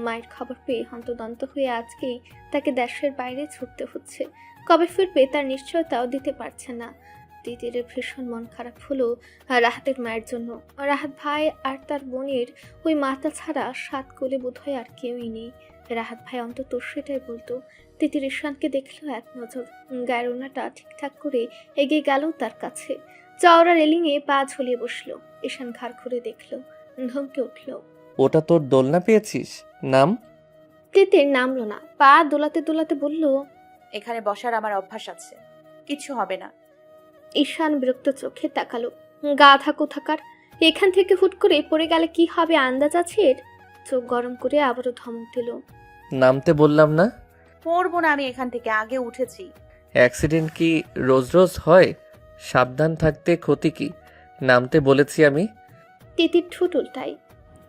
[SPEAKER 3] মায়ের খবর পেয়ে হন্তদন্ত হয়ে আজকেই তাকে দেশের বাইরে ছুটতে হচ্ছে। কবে ফিরবে তার নিশ্চয়তাও দিতে পারছে না। তিতিরের ভীষণ মন খারাপ হলো রাহাতের মায়ের জন্য। রাহাত ভাই আর তার বোনের ওই মাতা ছাড়া 7 কোলে বোধহয় আর কেউই নেই। রাহাত ভাই অন্তত সেটাই বলতো। তিতির ঈশানকে দেখলো এক নজর। গায়ের ওড়নাটা ঠিকঠাক করে এগিয়ে গেল তার কাছে। চওড়া রেলিংয়ে পা ঝুলিয়ে বসলো। ঈশান ঘাড় ঘুরে দেখলো, ধমকে উঠলো।
[SPEAKER 2] ওটা তোর দোলনা পেয়েছিস? নাম?
[SPEAKER 3] তিতির নামলো না। পা দোলাতে দোলাতে বলল,
[SPEAKER 4] এখানে বসার আমার অভ্যাস আছে, কিছু হবে না।
[SPEAKER 3] ঈশান বিরক্ত চোখে তাকালো। গাধা কোথাকার! এখান থেকে হুট করে পড়ে গেলে কি হবে আন্দাজ আছে এর? চোখ গরম করে আবারও ধমক দিল।
[SPEAKER 2] নামতে বললাম না?
[SPEAKER 4] পড়বো না আমি এখান থেকে, আগে উঠেছি।
[SPEAKER 2] অ্যাক্সিডেন্ট কি রোজ রোজ হয়? সাবধান থাকতে ক্ষতি কি? নামতে বলেছি আমি।
[SPEAKER 3] তিতির ঠোঁট উল্টায়।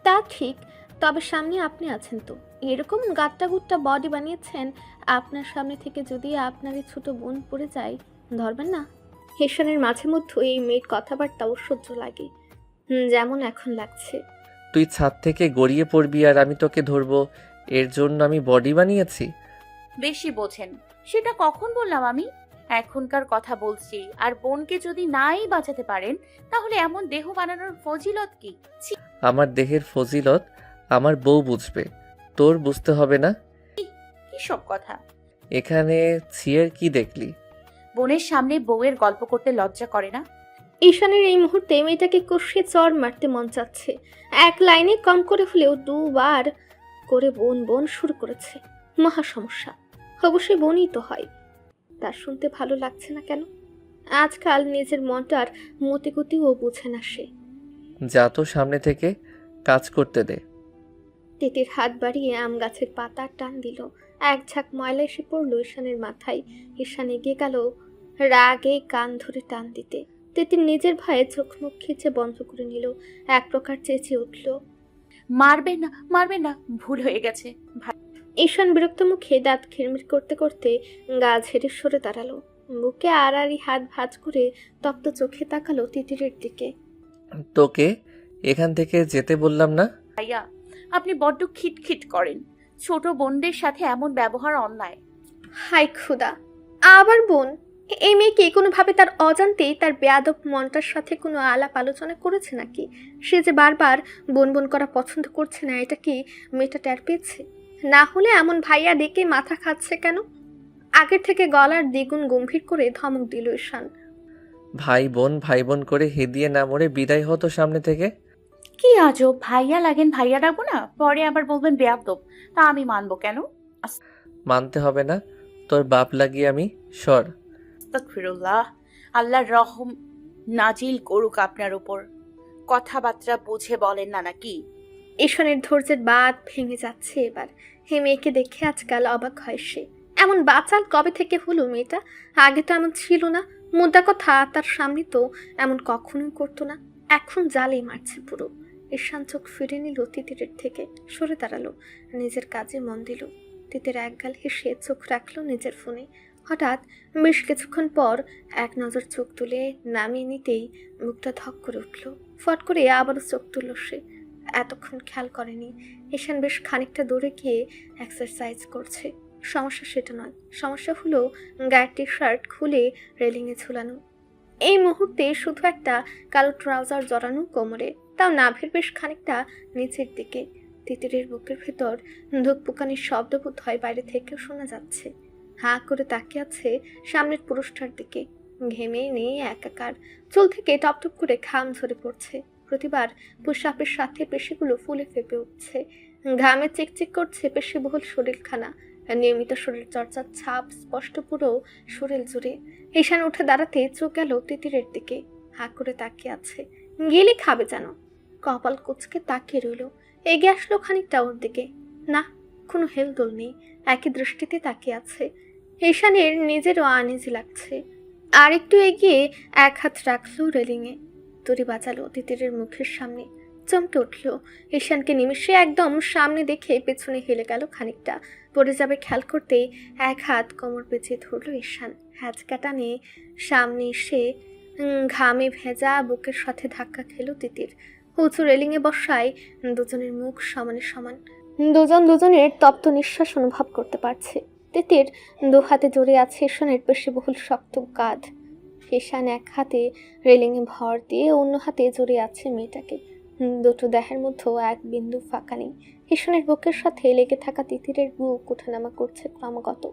[SPEAKER 3] তা ঠিক, তবে সামনে আপনি আছেন তো, এরকম গাট্টা গুট্টা বডি বানিয়েছেন, আপনার সামনে থেকে যদি আপনার এই ছোট বোন পড়ে যায়, ধরবেন না? হেসানের মাঝে মধ্যে এই মেয়ের কথাবার্তা অসহ্য লাগে, যেমন এখন লাগছে।
[SPEAKER 2] তুই ছাদ থেকে গড়িয়ে পড়বি আর আমি তোকে ধরবো, এর জন্য আমি বডি বানিয়েছি?
[SPEAKER 9] বেশি বোঝেন। সেটা কখন বললাম আমি? এখনকার কথা বলছি। আর বোনকে যদি নাই বাঁচাতে পারেন, তাহলে এমন দেহ বানানোর ফজিলত কি? ছি,
[SPEAKER 2] আমার দেহের ফজিলত আমার বউ বুঝবে, তোর বুঝতে হবে না।
[SPEAKER 9] কি সব কথা!
[SPEAKER 2] এখানে ছিয়ের কি দেখলি?
[SPEAKER 9] বোনের সামনে বউয়ের গল্প করতে লজ্জা করে না?
[SPEAKER 3] ঈশানের এই মুহূর্তে মেয়েটাকে কষিয়ে চড় মারতে মন চাচ্ছে। এক লাইনে কম করে হলেও দুবার করে বোন বোন শুরু করেছে। মহা সমস্যা। অবশ্যই বোনই তো হয়। তার শুনতে ভালো লাগছে না কেন? আজকাল নিজের মনটার মতিগতিও বুঝে না সে।
[SPEAKER 2] যা তো সামনে থেকে, কাজ করতে দে।
[SPEAKER 3] তিতির হাত বাড়িয়ে আম গাছের পাতা টান দিল। এক ঝাঁক ময়লা এসে পড়লো ঈশানের মাথায়। ঈশান এগিয়ে গেল রাগে কান ধরে টান দিতে। তিতির নিজের ভয়ে চোখ মুখ খিচে বন্ধ করে নিল। এক প্রকার চেঁচিয়ে উঠল,
[SPEAKER 9] মারবেন না, মারবেন না, ভুল হয়ে গেছে।
[SPEAKER 3] ঈশান বিরক্ত মুখে দাঁত খিরমির করতে করতে গা ঝেড়ে সরে দাঁড়ালো। বুকে আড়াআড়ি হাত ভাঁজ করে তপ্ত চোখে তাকালো তিতিরের দিকে।
[SPEAKER 2] তোকে এখান থেকে যেতে বললাম না?
[SPEAKER 9] ভাইয়া, আপনি বড্ড খিটখিট করেন। ছোট বোনদের সাথে এমন ব্যবহার অন্যায়।
[SPEAKER 3] হাই খুদা, আবার বোন! এই মেয়ে কি কোনোভাবে তার অজান্তেই তার বেয়াদব মনটার সাথে কোনো আলাপ আলোচনা করেছে নাকি? সে যে বারবার বোন বোন করা পছন্দ করছে না, এটা কি মেয়েটা টের পেয়েছে? না হলে এমন ভাইয়া ডেকে মাথা খাচ্ছে কেন? আগের থেকে গলার দ্বিগুণ গম্ভীর করে ধমক দিল ঈশান।
[SPEAKER 2] ভাই বোন করে হেদিয়ে না মরে বিদায় হতো সামনে থেকে।
[SPEAKER 9] কি আজব! ভাইয়া লাগেন, ভাইয়া ডাকবো না? পরে আবার বলবেন বেয়াদব। তা আমি মানবো কেন?
[SPEAKER 2] মানতে হবে না, তোর বাপ লাগিয়ে আমি। সর।
[SPEAKER 9] আস্তাগফিরুল্লাহ। আল্লাহর রহম নাজিল করুক আপনার উপর। কথাবার্তা বুঝে বলেন না নাকি?
[SPEAKER 3] ঈশানের ধৈর্যের বাঁধ ভেঙে যাচ্ছে এবার। হে মেয়েকে দেখে আজকাল অবাক হয় সে। এমন বাচাল কবে থেকে হলো মেয়েটা? আগে তো এমন ছিল না। মোদ্দা কথা, তার সামনে তো এমন কখনোই করতো না। এখন জালেই মারছে পুরো। ঈশান চোখ ফিরে নিল তিতিরের থেকে, সরে দাঁড়ালো, নিজের কাজে মন দিল। তিতির একগাল হেসে চোখ রাখলো নিজের ফোনে। হঠাৎ বেশ কিছুক্ষণ পর এক নজর চোখ তুলে নামিয়ে নিতেই মুখটা ধক করে উঠল। ফট করে আবারও চোখ তুলল সে। এতক্ষণ খেয়াল করেনি ঈশান বেশ খানিকটা দূরে গিয়ে এক্সারসাইজ করছে। সমস্যা সেটা নয়, সমস্যা হলো গায়ের টি শার্ট খুলে রেলিংয়ে ঝুলানো। এই মুহূর্তে শুধু একটা কালো ট্রাউজার জড়ানো কোমরে, তাও নাভির বেশ খানিকটা নিচের দিকে। তিতিরের বুকের ভেতর ধুকপুকানির শব্দ বোধ হয় বাইরে থেকেও শোনা যাচ্ছে। হাঁ করে তাকিয়ে আছে সামনের পুরুষটার দিকে। ঘেমে নেই একাকার, চুল থেকে টপটপ করে ঘাম ঝরে পড়ছে। প্রতিবার পুষাপের সাথে পেশিগুলো ফুলে ফেপে উঠছে। ঘামে চিকচিক করছে পেশিবহুল শরীরখানা। নিয়মিত শরীর চর্চার ছাপ স্পষ্ট পুরো শরীর জুড়ে। ঈশান উঠে দাঁড়াতে চোখ গেল তিতিরের দিকে। হাঁ করে তাকিয়ে আছে, গেলে খাবে যেন। কপাল কুচকে তাকিয়ে রইল। এগিয়ে আসলো খানিকটা ওর দিকে। না, কোনো হেলদোল নেই, একই দৃষ্টিতে তাকিয়ে আছে। ঈশানের নিজেরও আনইজি লাগছে। আর একটু এগিয়ে এক হাত রাখলো রেলিংয়ে, দড়ি বাজালো তিতিরের মুখের সামনে। চমকে উঠল। ঈশানকে নিমিষে একদম সামনে দেখে পেছনে হেলে গেল খানিকটা। পড়ে যাবে খেয়াল করতেই এক হাত কোমর পেঁচিয়ে ধরল ঈশান। হ্যাচকা টানে সামনে এসে ঘামে ভেজা বুকের সাথে ধাক্কা খেল তিতির। উঁচু রেলিংয়ে বসায় দুজনের মুখ সমানে সমান। দুজন দুজনের তপ্ত নিঃশ্বাস অনুভব করতে পারছে। তিতির দু হাতে জড়িয়ে আছে ঈশানের পেশিবহুল শক্ত কাঁধ। ঈশান এক হাতে রেলিংয়ে ভর দিয়ে অন্য হাতে জড়িয়ে আছে মেয়েটাকে। দুটো দেহের মধ্যেও এক বিন্দু ফাঁকা নেই। ঈশানের বুকের সাথে লেগে থাকা তিতিরের বুক ওঠানামা করছে ক্রমাগত।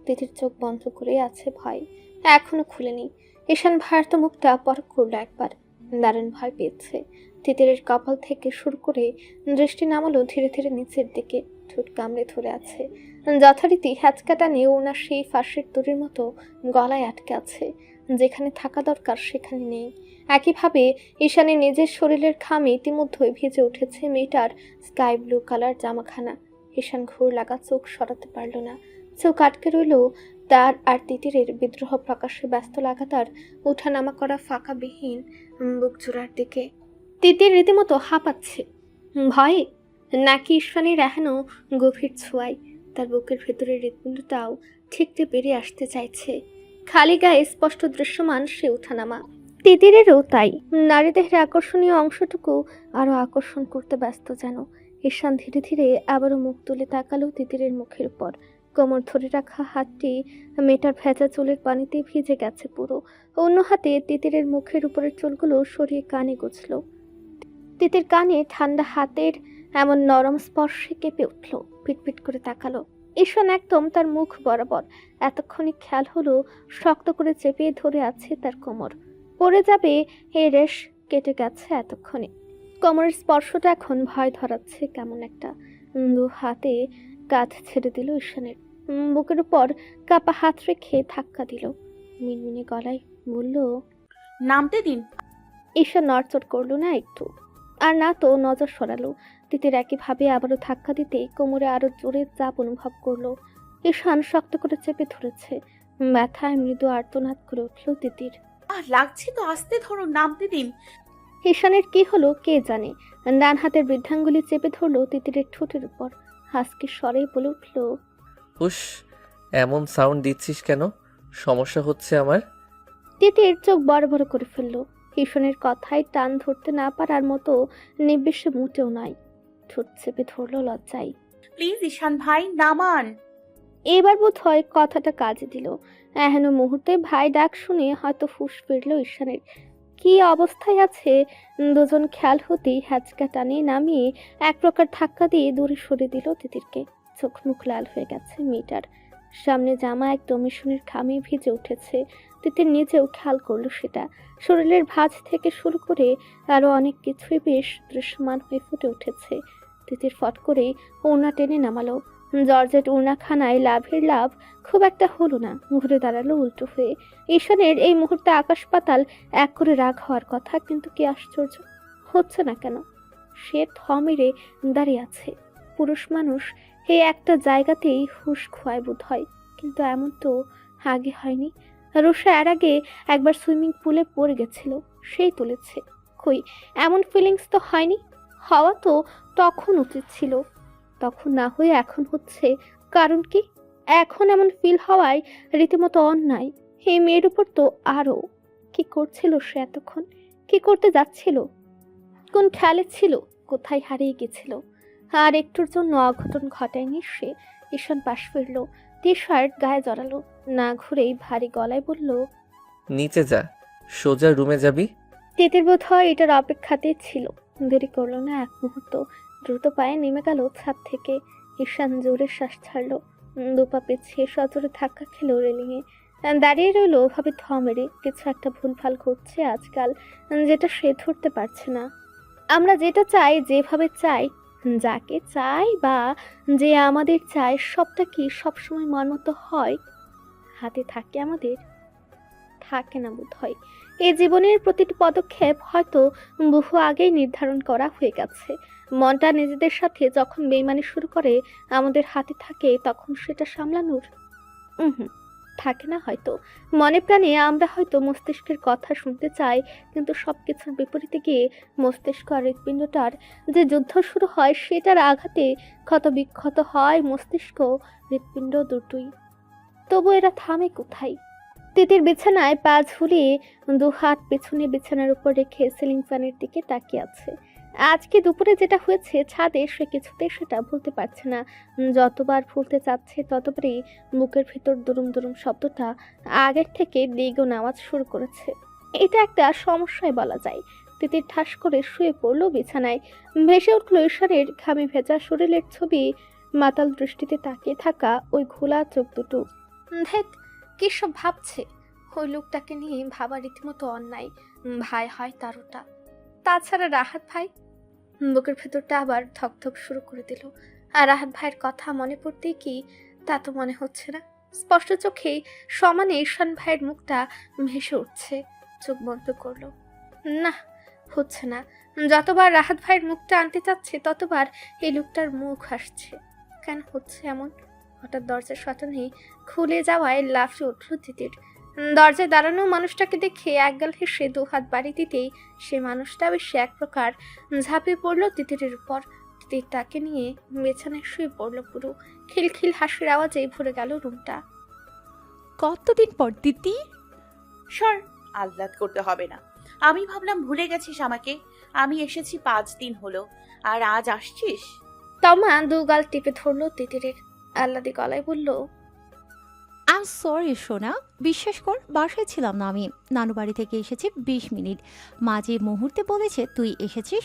[SPEAKER 3] তিতির চোখ বন্ধ করে আছে ভয়, এখনো খুলেনি। ঈশান ভারত মুখটা পরখ করলো একবার, দারুণ ভয় পেয়েছে। তিতিরের কপাল থেকে শুরু করে দৃষ্টি নামালো ধীরে ধীরে নিচের দিকে। ঠোঁট কামড়ে ধরে আছে, যথারীতি হ্যাচকাটা নিয়ে ওনার সেই ফাঁসের দড়ির মতো গলায় আটকে আছে। যেখানে থাকা দরকার সেখানে নেই। একইভাবে ঈশানের নিজের শরীরের ঘামে ইতিমধ্যেই ভিজে উঠেছে মেয়েটার স্কাই ব্লু কালার জামাখানা। ঈশান ঘোর লাগা চোখ সরাতে পারল না। চোখ আটকে রইল তার আর তিতিরের বিদ্রোহ প্রকাশে ব্যস্ত লাগাতার ওঠানামা করা ফাঁকাবিহীন বুক জোড়ার দিকে। তিতির রীতিমতো হাঁপাচ্ছে ভয়ে। নাকি ঈশানের এখনও গভীর ছোঁয়ায় তার বুকের ভেতরের হৃৎপিণ্ডটাও ঠিকতে বেরিয়ে আসতে চাইছে। খালি গায়ে স্পষ্ট দৃশ্যমান সে ওঠানামা। তিতিরেরও তাই। নারী দেহের আকর্ষণীয় অংশটুকু আরো আকর্ষণ করতে ব্যস্ত যেন। ঈশান ধীরে ধীরে আবারও মুখ তুলে তাকালো তিতিরের মুখের উপর। কোমর ধরে রাখা হাতটি মেয়েটার ভেজা চুলের পানিতে ভিজে গেছে পুরো। অন্য হাতে তিতিরের মুখের উপরের চুলগুলো সরিয়ে কানে গুছল। তিতির কানে ঠান্ডা হাতের এমন নরম স্পর্শে কেঁপে উঠল, পিটপিট করে তাকালো। ঈশান একদম তার মুখ বরাবর। এতক্ষণে খেয়াল হলো শক্ত করে চেপে ধরে আছে তার কোমর। পড়ে যাবে এই রেশ কেটে গেছে এতক্ষণে। কোমরের স্পর্শটা এখন ভয় ধরাচ্ছে কেমন একটা। দু হাতে কাঁধ ছেড়ে দিল ঈশানের। বুকের উপর কাপা হাত রেখে ধাক্কা দিল। মিনমিনে গলায় বলল,
[SPEAKER 9] নামতে দিন।
[SPEAKER 3] ঈশান নড়চড় করলো না একটু, আর না তো নজর সরালো। তিতির একইভাবে আবারও ধাক্কা দিতে কোমরে আরো জোরে চাপ অনুভব করলো। ঈশান শক্ত করে চেপে ধরেছে। ব্যথায় মৃদু আর্তনাদ করে উঠল তিতির।
[SPEAKER 9] লাগছে তো, আস্তে ধরুন, নামতে দিন।
[SPEAKER 3] ঈশানের কি হলো কে জানে। ডান হাতের বৃদ্ধাঙ্গুলি চেপে ধরলো তিতিরের ঠোঁটের উপর। হাসকি স্বরে বলে উঠল,
[SPEAKER 2] হুস, এমন সাউন্ড দিচ্ছিস কেন? সমস্যা হচ্ছে আমার।
[SPEAKER 3] তিতির চোখ বড় বড় করে ফেললো। ঈশানের কথায় টান ধরতে না পারার মতো নির্বিষে মোটেও নয়। ঠোঁট চেপে ধরলো লজ্জায়।
[SPEAKER 9] প্লিজ ঈশান ভাই, নামান।
[SPEAKER 3] এবার বোধ হয় কথাটা কাজে দিল। এহেন মুহূর্তে ভাই ডাক শুনে হয়তো ফুস ফিরল ঈশানের। কি অবস্থায় আছে দুজন খেয়াল হতেই হ্যাচকা টানে নামিয়ে এক প্রকার ধাক্কা দিয়ে দূরে সরে দিল তিতিরকে। চোখ মুখ লাল হয়ে গেছে মেয়েটার। সামনে জামা একদম ঈশানের ঘামে ভিজে উঠেছে। তিতির নিজেও খেয়াল করলো সেটা। শরীরের ভাঁজ থেকে শুরু করে আরো অনেক কিছুই বেশ দৃশ্যমান হয়ে ফুটে উঠেছে। তিতির ফট করে ওড়না টেনে নামালো। জর্জেট ওড়নাখানায় লাভের লাভ খুব একটা হলো না। ঘুরে দাঁড়ালো উল্টো হয়ে। ঈশানের এই মুহূর্তে আকাশ পাতাল এক করে রাগ হওয়ার কথা, কিন্তু কি আশ্চর্য, হচ্ছে না কেন। সে থমেরে দাঁড়িয়ে আছে। পুরুষ মানুষ এই একটা জায়গাতেই হুঁশ খোয়ায় বোধ হয়, কিন্তু এমন তো আগে হয়নি। রুষা এর আগে একবার সুইমিং পুলে পড়ে গেছিল, সেই তুলেছে। কই, এমন ফিলিংস তো হয়নি। হওয়া তো তখন উচিত ছিল, তখন না হয়ে এখন হচ্ছে। কারণ কি? এখন এমন ফিল হওয়ায় রীতিমতো অন্যায়। এই মেয়ের উপর তো আরও। কি করছিল সে এতক্ষণ? কি করতে যাচ্ছিল? কোন খেয়ালে ছিল? কোথায় হারিয়ে গেছিল? আর একটুর জন্য অঘটন ঘটায়নি সে। ঈশান পাশ ফিরল, টি শার্ট গায়ে জড়ালো, না ঘুরেই ভারী গলায় বলল,
[SPEAKER 2] নিচে যা, সোজা রুমে যাবি।
[SPEAKER 3] তিতির বোধ হয় এটার অপেক্ষাতেই ছিল। দেরি করলো না এক মুহূর্ত, দ্রুত পায়ে নেমে গেল ছাদ থেকে। ঈশান জোরে শ্বাস ছাড়লো, দুপা পিছিয়ে সজোরে ধাক্কা খেলো রেলিংয়ে। দাঁড়িয়ে রইল ওভাবে থমেরে। কিছু একটা ভুলভাল ঘটছে আজকাল, যেটা সে ধরতে পারছে না। আমরা যেটা চাই, যেভাবে চাই, যাকে চাই বা যে আমাদের চায়, সবটা কি সবসময় মনমতো হয়? হাতে থাকে আমাদের? থাকে না বোধ হয়। এই জীবনের প্রতিটি পদক্ষেপ হয়তো বহু আগেই নির্ধারণ করা হয়ে গেছে। মনটা নিজেদের সাথে যখন বেইমানি শুরু করে, আমাদের হাতে থাকে তখন সেটা সামলানোর থাকে না হয়তো। মনে প্রাণে আমরা হয়তো মস্তিষ্কের কথা শুনতে চাই, কিন্তু সবকিছুর বিপরীতে গিয়ে মস্তিষ্ক আর হৃৎপিণ্ডটার যে যুদ্ধ শুরু হয়, সেটার আঘাতে ক্ষত বিক্ষত হয় মস্তিষ্ক হৃৎপিণ্ড দুটোই। তবু এরা থামে কোথায়? তিতির বিছানায় পা ঝুলিয়ে দু হাত পেছনে বিছানার উপর রেখে সিলিং ফ্যানের দিকে তাকিয়ে আছে। আজকে দুপুরে যেটা হয়েছে ছাদে, সে কিছুতেই সেটা ভুলতে পারছে না। যতবার ভুলতে চাচ্ছে ততবারই বুকের ভিতর দুরুম দুরুম শব্দটা আগের থেকে দ্বিগুণ আওয়াজ শুরু করেছে। এটা একটা সমস্যায় বলা যায়। তিতির ঠাস করে শুয়ে পড়লো বিছানায়। ভেসে উঠলো ঈশানের ঘামে ভেজা শরীরের ছবি, মাতাল দৃষ্টিতে তাকিয়ে থাকা ওই ঘোলা চোখ দুটো। ধ্যাৎ, কি সব ভাবছে? ওই লোকটাকে নিয়ে ভাবা রীতিমতো অন্যায়। ভাই হয় তার ওটা। তাছাড়া রাহাত ভাই, বুকের ভেতরটা আবার ধকধক শুরু করে দিল। আর রাহাত ভাইয়ের কথা মনে পড়তেই কি, তা তো মনে হচ্ছে না। স্পষ্ট চোখে সমানে ঈশান ভাইয়ের মুখটা ভেসে উঠছে। চোখ বন্ধ করলো। না, হচ্ছে না। যতবার রাহাত ভাইয়ের মুখটা আনতে চাচ্ছে, ততবার এই লোকটার মুখ আসছে। কেন হচ্ছে এমন? হঠাৎ দরজার শটানে খুলে যাওয়ায় লাফিয়ে উঠল তিতির। দরজায় দাঁড়ানো মানুষটাকে দেখে একগাল হেসে দু হাত বাড়ি দিতেই সে মানুষটা বেশি এক প্রকার ঝাঁপিয়ে পড়ল তিতিরের উপর। তিতির তাকে নিয়ে বিছানায় শুয়ে পড়ল পুরো। খিলখিল হাসির আওয়াজে ভরে গেল রুমটা।
[SPEAKER 10] কতদিন পর দিতি?
[SPEAKER 9] সর, আহ্লাদ করতে হবে না। আমি ভাবলাম ভুলে গেছিস আমাকে। আমি এসেছি 5 দিন হলো, আর আজ আসছিস?
[SPEAKER 3] তমা দু গাল টিপে ধরলো তিতিরের, আহ্লাদি গলায় বলল,
[SPEAKER 10] আই এম সরি সোনা, বিশ্বাস কর বাসায় ছিলাম না আমি। নানু বাড়ি থেকে এসেছি 20 মিনিট। মা যে মুহূর্তে বলেছে তুই এসেছিস,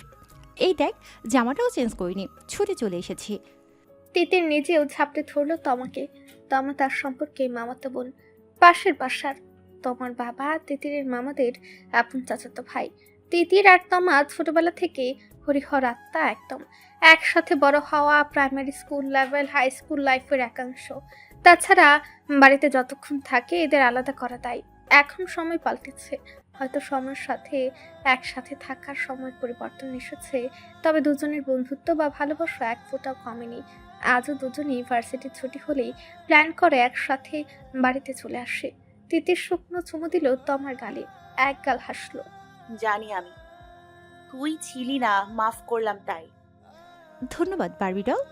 [SPEAKER 10] এই দেখ জামাটাও চেঞ্জ করিনি, ছুটে চলে এসেছি।
[SPEAKER 3] তিতির নিজেও ঝাপটে ধরলো তমাকে। তমা তার সম্পর্কে মামাতো বোন, পাশের বাসার। তমার বাবা তিতিরের মামাদের আপন চাচাতো ভাই। তিতির আর তমা ছোটবেলা থেকে হরিহর আত্মা একদম। একসাথে বড় হওয়া, primary school level, high school লাইফের একাংশ। তাছাড়া বাড়িতে যতক্ষণ থাকে এদের আলাদা করা দায়। এখন সময় পাল্টেছে, হয়তো সময়ের সাথে একসাথে থাকার সময় পরিবর্তন এসেছে, তবে দুজনের বন্ধুত্ব বা ভালোবাসা এক ফোঁটাও কমেনি। আজও দুজনে ইউনিভার্সিটির ছুটি হলেই প্ল্যান করে একসাথে বাড়িতে চলে আসে। তিতির শুকনো চুমু দিল তমার গালে, এক গাল হাসলো।
[SPEAKER 9] জানি আমি, তুই ছিলি না, মাফ করলাম তাই।
[SPEAKER 10] ধন্যবাদ বারবি ডল।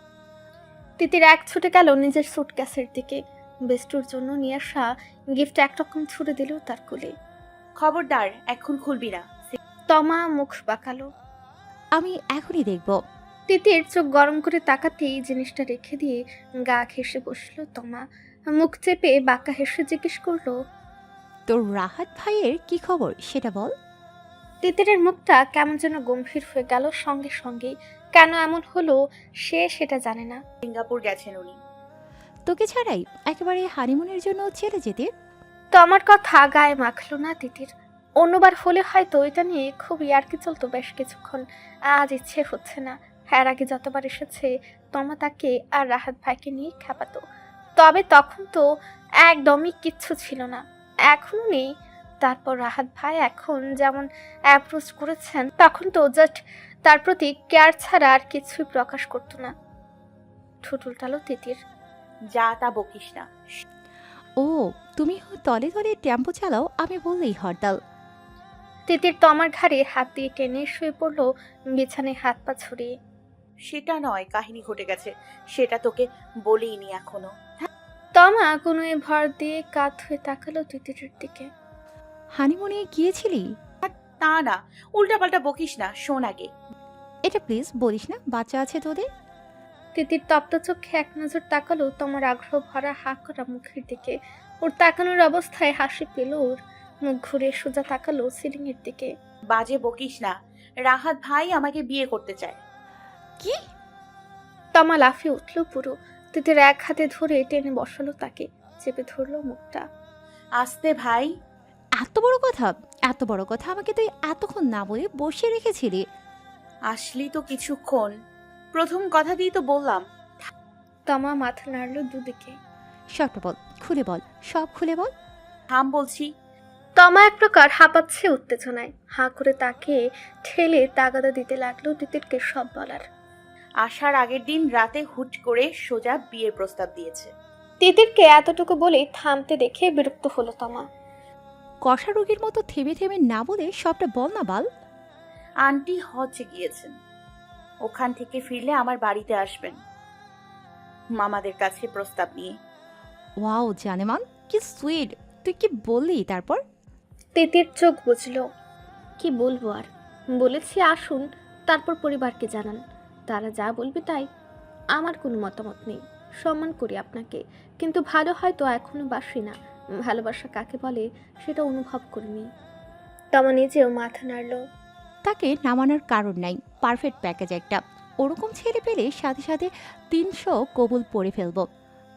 [SPEAKER 3] তিতির এক ছুটে গেল নিজের সুটকেসের দিকে। বেস্টুর জন্য নিয়ে আসা গিফট একরকম ছুড়ে দিল তার কোলে।
[SPEAKER 9] খবরদার, এখন খুলবি না।
[SPEAKER 3] তমা মুখ বাঁকালো।
[SPEAKER 10] আমি এখনই দেখব।
[SPEAKER 3] তিতির চোখ গরম করে তাকাতেই জিনিসটা রেখে দিয়ে গা ঘেঁষে বসলো তমা। মুখ চেপে বাঁকা হেসে জিজ্ঞেস করলো,
[SPEAKER 10] তোর রাহাত ভাইয়ের কি খবর সেটা বল।
[SPEAKER 3] তিতিরের মুখটা কেমন যেন গম্ভীর হয়ে গেল সঙ্গে সঙ্গেই। কেন এমন হলো সে সেটা জানে না।
[SPEAKER 9] সিঙ্গাপুর গেছেন উনি।
[SPEAKER 10] তোকে ছাড়াই একেবারে হানিমুনের জন্য ছেড়ে যেতে।
[SPEAKER 3] তো আমার কথা গায়ে মাখলো না তিতির। অন্যবার হলে হয়তো এটা নিয়ে খুব ইয়ার্কি চলতো বেশ কিছুক্ষণ। আজ ইচ্ছে হচ্ছে না। এর আগে যতবার এসেছে তমা তাকে আর রাহাত ভাইকে নিয়ে খেপাতো, তবে তখন তো একদমই কিচ্ছু ছিল না, এখনো নেই। তারপর রাহাত ভাই এখন যেমন অ্যাপ্রোচ করেছেন, তখন তো জাস্ট তার প্রতি কেয়ার ছাড়া আর কিছুই প্রকাশ করতো না। ঠোঁট উল্টালো তিতির।
[SPEAKER 9] যা তা বকিস না।
[SPEAKER 10] ও তুমি তলে তলে টেম্পো চালাও, আমি বললেই হরতাল।
[SPEAKER 3] তিতির তমার ঘাড়ে হাত দিয়ে টেনে শুয়ে পড়লো বিছানায় হাত পা ছড়িয়ে।
[SPEAKER 9] সেটা নয়, কাহিনী ঘটে গেছে, সেটা তোকে বলিনি এখনো।
[SPEAKER 3] তমা কোনো ভর দিয়ে কাত হয়ে তাকালো তিতিরের দিকে।
[SPEAKER 10] হানিমুনে গিয়েছিলি?
[SPEAKER 9] তা না, উল্টাপাল্টা বকিস না, শোন আগে।
[SPEAKER 10] এটা প্লিজ বলিস না, বাচ্চা আছে তোদের।
[SPEAKER 3] তিতির তপ্ত চোখে এক নজর তাকালো তোমার আগ্রহ ভরা হা করা মুখের দিকে। ওর তাকানোর অবস্থায় হাসি পেল ওর। মুখ ঘুরে সোজা তাকালো সিলিং এর দিকে।
[SPEAKER 9] বাজে বকিস না, রাহাত ভাই আমাকে বিয়ে করতে চায়।
[SPEAKER 10] কি?
[SPEAKER 3] তমা লাফিয়ে উঠলো পুরো। তিতির এক হাতে ধরে টেনে বসালো তাকে, চেপে ধরলো মুখটা।
[SPEAKER 9] আস্তে ভাই।
[SPEAKER 10] এত বড় কথা, এত বড় কথা আমাকে তুই এতক্ষণ না বলে বসিয়ে রেখেছিলি।
[SPEAKER 9] আসলি তো কিছুক্ষণ, প্রথম কথা দিয়ে তো বললাম।
[SPEAKER 3] তমা মাথা নাড়লো দুদিকে।
[SPEAKER 10] সবটা বল, খুলে বল, সব খুলে বল।
[SPEAKER 9] থাম বলছি।
[SPEAKER 3] তমা এক প্রকার হাঁপাচ্ছে উত্তেজনায়, হাঁ করে তাকে ঠেলে তাগাদা দিতে লাগলো তিতিরকে সব বলার।
[SPEAKER 9] আসার আগের দিন রাতে হুট করে সোজা বিয়ের প্রস্তাব দিয়েছে।
[SPEAKER 3] তিতিরকে এতটুকু বলে থামতে দেখে বিরক্ত হলো তমা।
[SPEAKER 10] কষা রোগীর মতো থেমে থেমে না বলে সবটা বল না বাল।
[SPEAKER 9] আন্টি হজে গিয়েছেন, ওখান থেকে ফিরলে আমার বাড়িতে আসবেন মামাদের কাছে প্রস্তাব নিয়ে।
[SPEAKER 10] ওয়াও জানেমান, কি সুইট। তুই কি বললি তারপর?
[SPEAKER 3] তিতির চোখ বুঝলো। কি বলবো আর, বলেছি আসুন, তারপর পরিবারকে জানান, তারা যা বলবে তাই। আমার কোনো মতামত নেই, সম্মান করি আপনাকে, কিন্তু ভালো হয়তো এখনো বাসি না। ভালোবাসা কাকে বলে সেটা অনুভব করিনি। তমা নিজেও মাথা নাড়ল।
[SPEAKER 10] তাকে নামানোর কারণ নাই, পারফেক্ট প্যাকেজ একটা। ওরকম ছেলে পেলে সাথে সাথে 300 কবুল পড়ে ফেলবো।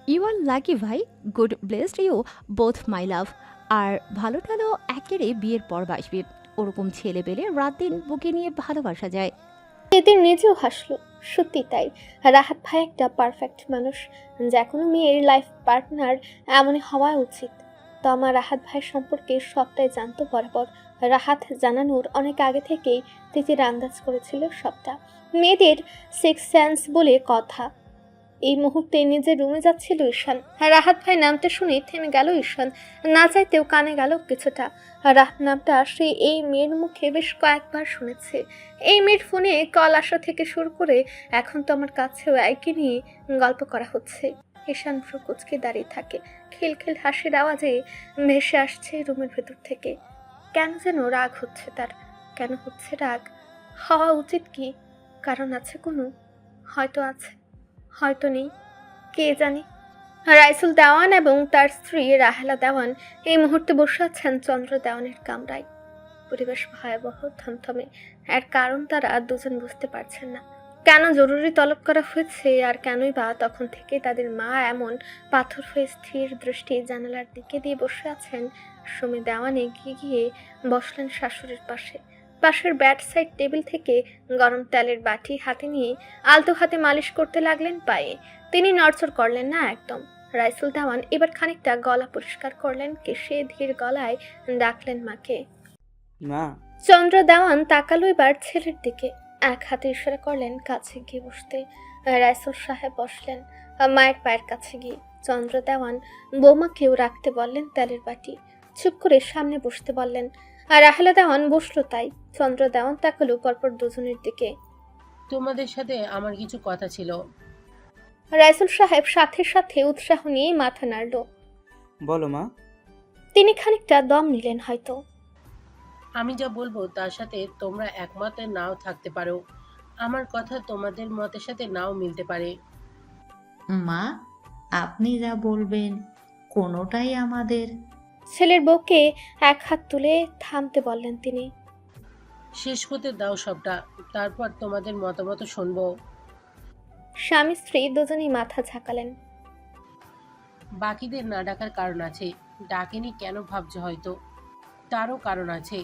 [SPEAKER 10] ইউ আর লাকি ভাই, গুড ব্লেসড ইউ বোথ মাই লাভ। আর ভালো টালো একেবারে বিয়ের পর বাসবে। ওরকম ছেলে পেলে রাত দিন বুকে নিয়ে ভালোবাসা যায়।
[SPEAKER 3] তিতির নিজেও হাসলো। সত্যি তাই, রাহাত ভাই একটা পারফেক্ট মানুষ, যে কোনো মেয়ের লাইফ পার্টনার এমনই হওয়া উচিত। তমা রাহাত ভাই সম্পর্কে সবটাই জানতো বরাবর। রাহাত জানানোর অনেক আগে থেকেই তিতির আন্দাজ করেছিল সবটা। মেয়েদের সিক্স সেন্স বলে কথা, এই মুহূর্তে নিজের রুমে যাচ্ছিল ঈশান। রাহাত ভাই নামটা শুনে থেমে গেল ঈশান। না চাইতেও কানে গেল কিছুটা। রাহাত নামটা সে এই মেয়ের মুখে বেশ কয়েকবার শুনেছে। এই মেয়ের ফোনে কল আসা থেকে শুরু করে এখন তো আমার কাছেও একই নিয়ে গল্প করা হচ্ছে। ঈশান ভ্রু কুঁচকে দাঁড়িয়ে থাকে। খিলখিল হাসির আওয়াজে ভেসে আসছে রুমের ভেতর থেকে। কেন যেন রাগ হচ্ছে তার। কেন হচ্ছে রাগ? হওয়া উচিত কি? কারণ আছে কোনো? হয়তো আছে, হয়তো নেই, কে জানে। রাইসুল দেওয়ান এবং তার স্ত্রী রাহেলা দেওয়ান এই মুহূর্তে বসে আছেন চন্দ্র দেওয়ানের কামরায়। পরিবেশ ভয়াবহ, থমথমে। এর কারণ তারা দুজন বুঝতে পারছেন না। কেন জরুরি তলব করা হয়েছে আর কেনই বা তখন থেকে তাদের মা এমন পাথর হয়ে স্থির দৃষ্টি জানালার দিকে দিয়ে বসে আছেন। সুমি দেওয়ান এগিয়ে গিয়ে বসলেন শাশুড়ির পাশে। পাশের ব্যাট সাইড টেবিল থেকে গরম তেলের বাটি হাতে নিয়ে আলতো হাতে মালিশ করতে লাগলেন পায়ে। তিনি নড়চড় করলেন না একদম। রাইসুল দেওয়ান এবার খানিকটা গলা পরিষ্কার করলেন, কেশে ধীর গলায় ডাকলেন মাকে।
[SPEAKER 11] মা।
[SPEAKER 3] চন্দ্র দেওয়ান তাকালো এবার ছেলের দিকে। এক হাতে ইশারা করলেন কাছে গিয়ে বসতে। রাইসুল সাহেব বসলেন মায়ের পায়ের কাছে গিয়ে। চন্দ্র দেওয়ান বৌমাকেও রাখতে বললেন তেলের বাটি। চুপ করে সামনে বসতে বললেন। আর রাহেলা দেওয়ান বসলো তাই। চন্দ্র দেওয়ান তাকালো পরপর দুজনের দিকে।
[SPEAKER 12] তোমাদের সাথে আমার কিছু কথা ছিল।
[SPEAKER 3] রাইসুল সাহেব সাথে সাথে উৎসাহ নিয়ে মাথা নাড়ল।
[SPEAKER 11] বলো মা।
[SPEAKER 3] তিনি খানিকটা দম নিলেন হয়তো।
[SPEAKER 12] আমি যা বলবো তার সাথে তোমরা একমতে নাও থাকতে পারো। আমার কথা তোমাদের মতের সাথে নাও মিলতে পারে।
[SPEAKER 13] মা, আপনি যা বলবেন কোনোটাই আমাদের।
[SPEAKER 3] ছেলের বউকে এক হাত তুলে থামতে বললেন তিনি।
[SPEAKER 12] শেষ হতে দাও সবটা, তারপর তোমাদের মতামত শুনবো।
[SPEAKER 3] স্বামী স্ত্রী দুজনেই মাথা ঝাঁকালেন।
[SPEAKER 12] বাকিদের না ডাকার কারণ আছে, ডাকেনি কেন ভাবছো হয়তো। তারও কারণ আছে।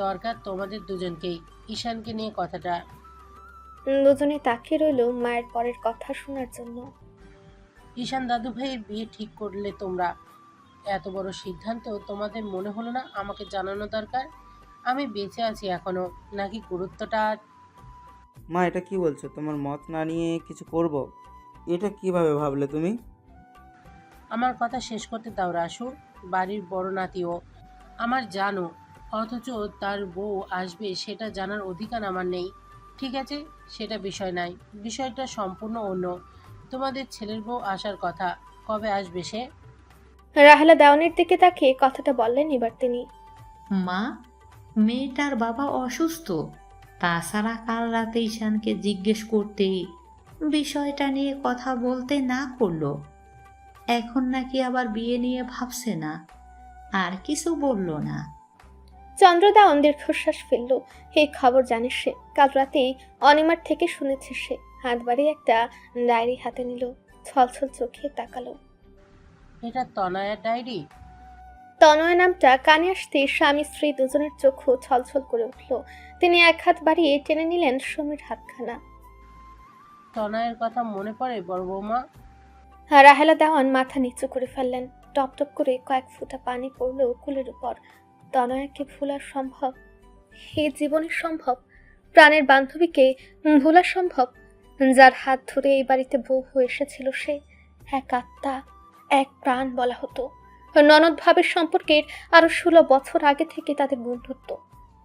[SPEAKER 12] দরকার তোমাদের দুজনকেই। ঈশানকে নিয়ে কথাটা।
[SPEAKER 3] দুজনে তাকিয়ে রইল মায়ের পরের কথা শোনার জন্য।
[SPEAKER 12] ঈশান দাদু ভাইয়ের বিয়ে ঠিক করলে তোমরা। এত বড় সিদ্ধান্ত তোমাদের মনে হলো না আমাকে জানানো দরকার? আমি বেঁচে আছি এখনো, নাকি গুরুত্বটা।
[SPEAKER 11] মা, এটা কি বলছো? তোমার মত না নিয়ে কিছু করব? এটা কিভাবে ভাবলে তুমি?
[SPEAKER 12] আমার কথা শেষ করতে দাও রাসু। বাড়ির বড় নাতিও আমার জানো, অথচ তার বউ আসবে সেটা জানার অধিকার আমার নেই। ঠিক আছে, সেটা বিষয় নাই। বিষয়টা সম্পূর্ণ অন্য। তোমাদের ছেলের বউ আসার কথা, কবে আসবে সে?
[SPEAKER 3] রাহেলা দেওয়ানের দিকে তাকিয়ে কথাটা বললেন এবার তিনি।
[SPEAKER 13] মা, মেয়েটার বাবা অসুস্থ। তাছাড়া কাল রাতে ঈশানকে জিজ্ঞেস করতেই বিষয়টা নিয়ে কথা বলতে না করলো। এখন নাকি আবার বিয়ে নিয়ে ভাবছে না, আর কিছু বলল না।
[SPEAKER 3] চন্দ্র দেওয়ান দীর্ঘশ্বাস ফেলল। এই খবর জানে সে। কাল রাতেই অনিমার থেকে শুনেছে সে। হাত বাড়িয়ে একটা ডায়েরি হাতে নিল। ছলছল চোখে তাকালো।
[SPEAKER 12] এটা তনয়ার ডায়েরি?
[SPEAKER 3] তনয় নামটা কানে আসতে স্বামী স্ত্রী দুজনের চোখও ছলছল করে উঠল। তিনি এক হাত বাড়িয়ে টেনে নিলেন সুমির হাতখানা।
[SPEAKER 12] তনয়ের কথা মনে পড়ে বড় বৌমা?
[SPEAKER 3] রাহেলা দেওয়ান মাথা নিচু করে ফেললেন। টপ টপ করে কয়েক ফোঁটা পানি পড়ল কুলের উপর। তনয়াকে ভোলা সম্ভব? হে জীবনের সম্ভব? প্রাণের বান্ধবীকে ভোলা সম্ভব? যার হাত ধরে এই বাড়িতে বউ হয়ে এসেছিল সে। এক আত্মা, এক প্রাণ বলা হতো। ননদ ভাবের সম্পর্কের আরো 16 বছর আগে থেকে তাদের বন্ধুত্ব।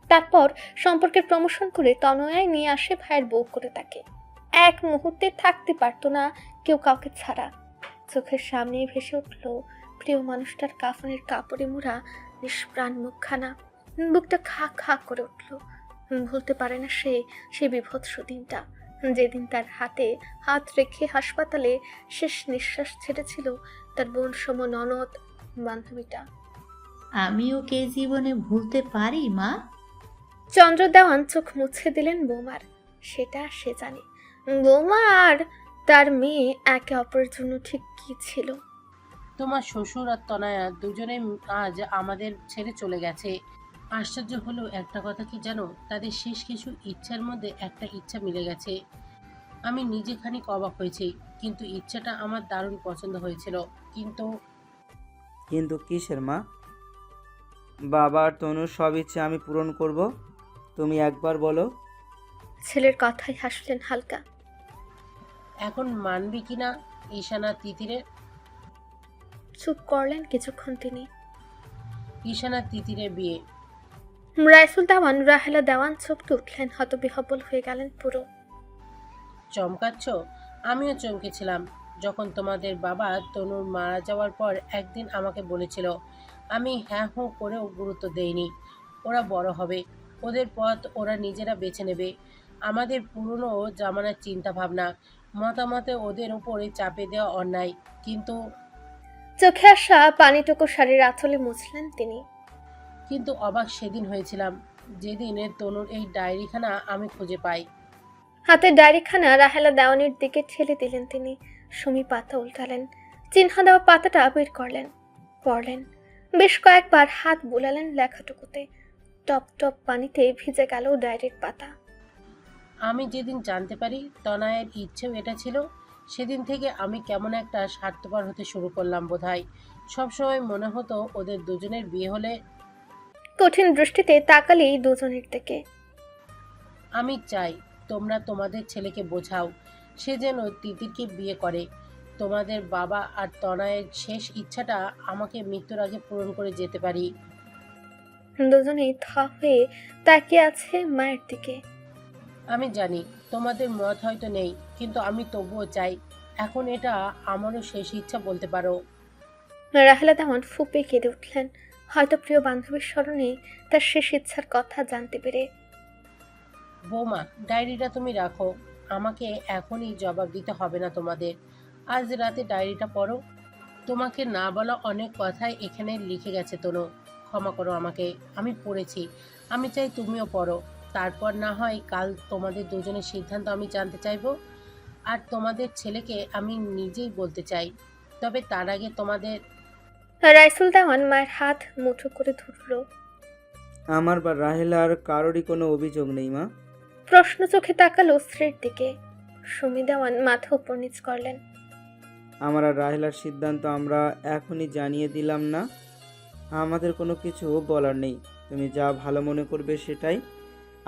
[SPEAKER 3] তারপর সম্পর্কের প্রমোশন করে তনয়ায় নিয়ে আসে ভাইয়ের বউ করে তাকে। এক মুহূর্তে থাকতে পারতো না কেউ কাউকে ছাড়া। চোখের সামনে ভেসে উঠল প্রিয় মানুষটার কাফনের কাপড়ে মোড়া নিষ্প্রাণ মুখখানা। বুকটা খা খা করে উঠল। ভুলতে পারে না সে বিভৎস দিনটা, যেদিন তার হাতে হাত রেখে হাসপাতালে শেষ নিঃশ্বাস ছেড়েছিল তার বোন সম ননদ বান্ধবীটা।
[SPEAKER 13] আমি ওকে জীবনে ভুলতে পারি মা?
[SPEAKER 3] চন্দ্র দেওয়ান চোখ মুছে দিলেন বৌমার। সেটা সে জানে। বৌমা আর তার মেয়ে একে অপরের জন্য ঠিক কি ছিল।
[SPEAKER 12] তোমার শ্বশুর আর তনয়া দুজনে আজ আমাদের ছেড়ে চলে গেছে। আশ্চর্য হলো একটা কথা কি জানো, তাদের শেষ কিছু ইচ্ছার মধ্যে একটা ইচ্ছা মিলে গেছে। আমি নিজে খানিক অবাক হয়েছি, কিন্তু ইচ্ছাটা আমার দারুণ পছন্দ হয়েছিল।
[SPEAKER 11] কিন্তু কিসের মা? বাবার তনুর সব ইচ্ছে আমি পূরণ করব। তুমি একবার বলো।
[SPEAKER 3] ছেলের কথাই হাসলেন হালকা।
[SPEAKER 12] এখন মানবি কিনা ঈশানা তিতিরে
[SPEAKER 3] চুপ করলেন কিছুক্ষণ তিনি।
[SPEAKER 12] ঈশানা তিতিরে বিয়ে।
[SPEAKER 3] রাইসুল দেওয়ান রাহেলা দেওয়ান চমকে উঠলেন, হতবিহ্বল হয়ে গেলেন পুরো।
[SPEAKER 12] চমকাচ্ছ? আমিও চমকেছিলাম যখন তোমাদের বাবা তনুর মারা যাওয়ার পর একদিন আমাকে বলেছিল। আমি হ্যাঁ হুঁ করেও গুরুত্ব দেইনি। ওরা বড় হবে, ওদের পথ ওরা নিজেরা বেছে নেবে। আমাদের পুরনো জামানার চিন্তা ভাবনা মতামতে ওদের উপরে চাপে দেওয়া অন্যায়। কিন্তু
[SPEAKER 3] চোখে আসা পানিটুকু শাড়ির আঁচলে মুছলেন তিনি।
[SPEAKER 12] কিন্তু অবাক সেদিন হয়েছিলাম যেদিন তনুর এই ডায়েরিখানা আমি খুঁজে পাই।
[SPEAKER 3] হাতে ডায়েরিখানা রাহেলা দেওয়ানের দিকে ঠেলে দিলেন তিনি। সুমি পাতা উল্টালেন, চিহ্ন দেওয়া পাতাটা বের করলেন, পড়লেন। বেশ কয়েকবার হাত বুলালেন লেখাটুকুতে। টপ টপ পানিতে ভিজে গেল ডায়েরির পাতা।
[SPEAKER 12] আমি যেদিন জানতে পারি তনয়ের ইচ্ছেও এটা ছিল, সেদিন থেকে আমি কেমন একটা স্বার্থপর হতে শুরু করলাম বোধহয়। সবসময় মনে হতো ওদের দুজনের বিয়ে হলে।
[SPEAKER 3] কঠিন দৃষ্টিতে তাকালেই দুজনের দিকে।
[SPEAKER 12] আমি চাই তোমরা তোমাদের ছেলেকে বোঝাও সে যেন তিতিরকে বিয়ে করে। তোমাদের বাবা আর তনয়ের শেষ ইচ্ছাটা আমাকে মৃত্যুর আগে পূরণ করে যেতে পারি।
[SPEAKER 3] দুজনেই থ হয়ে তাকিয়ে আছে মায়ের দিকে।
[SPEAKER 12] আমি জানি তোমাদের মত হয়তো নেই, কিন্তু আমি তবুও চাই। এখন এটা আমারও শেষ ইচ্ছা বলতে পারো।
[SPEAKER 3] রাহেলা দেওয়ান ফুপে কেঁদে উঠলেন, হয়তো প্রিয় বান্ধবীর স্মরণে তার শেষ ইচ্ছার কথা জানতে পেরে।
[SPEAKER 12] বৌমা, ডায়েরিটা তুমি রাখো, আমাকে এখনই জবাব দিতে হবে না তোমাদের। আজ রাতে ডায়েরিটা পড়ো। তোমাকে না বলা অনেক কথাই এখানে লিখে গেছে তনু। ক্ষমা করো আমাকে, আমি পড়েছি। আমি চাই তুমিও পড়ো। তারপর না হয় কাল তোমাদের দুজনের সিদ্ধান্ত আমি জানতে চাইবো। আর তোমাদের ছেলেকে আমি নিজেই বলতে চাই। তবে তার আগে তোমাদের।
[SPEAKER 3] রাইসুল দেওয়ান মায়ের হাত মুঠো করে ধরল।
[SPEAKER 11] আমার বা রাহেলার কারোরই কোনো অভিযোগ নেই মা।
[SPEAKER 3] প্রশ্ন চোখে তাকালো স্ত্রীর দিকে। সুমি দেওয়ান মাথা উপর নিচ করলেন।
[SPEAKER 11] আমার আর রাহেলার সিদ্ধান্ত আমরা এখনই জানিয়ে দিলাম না। আমাদের কোনো কিছু বলার নেই। তুমি যা ভালো মনে করবে সেটাই।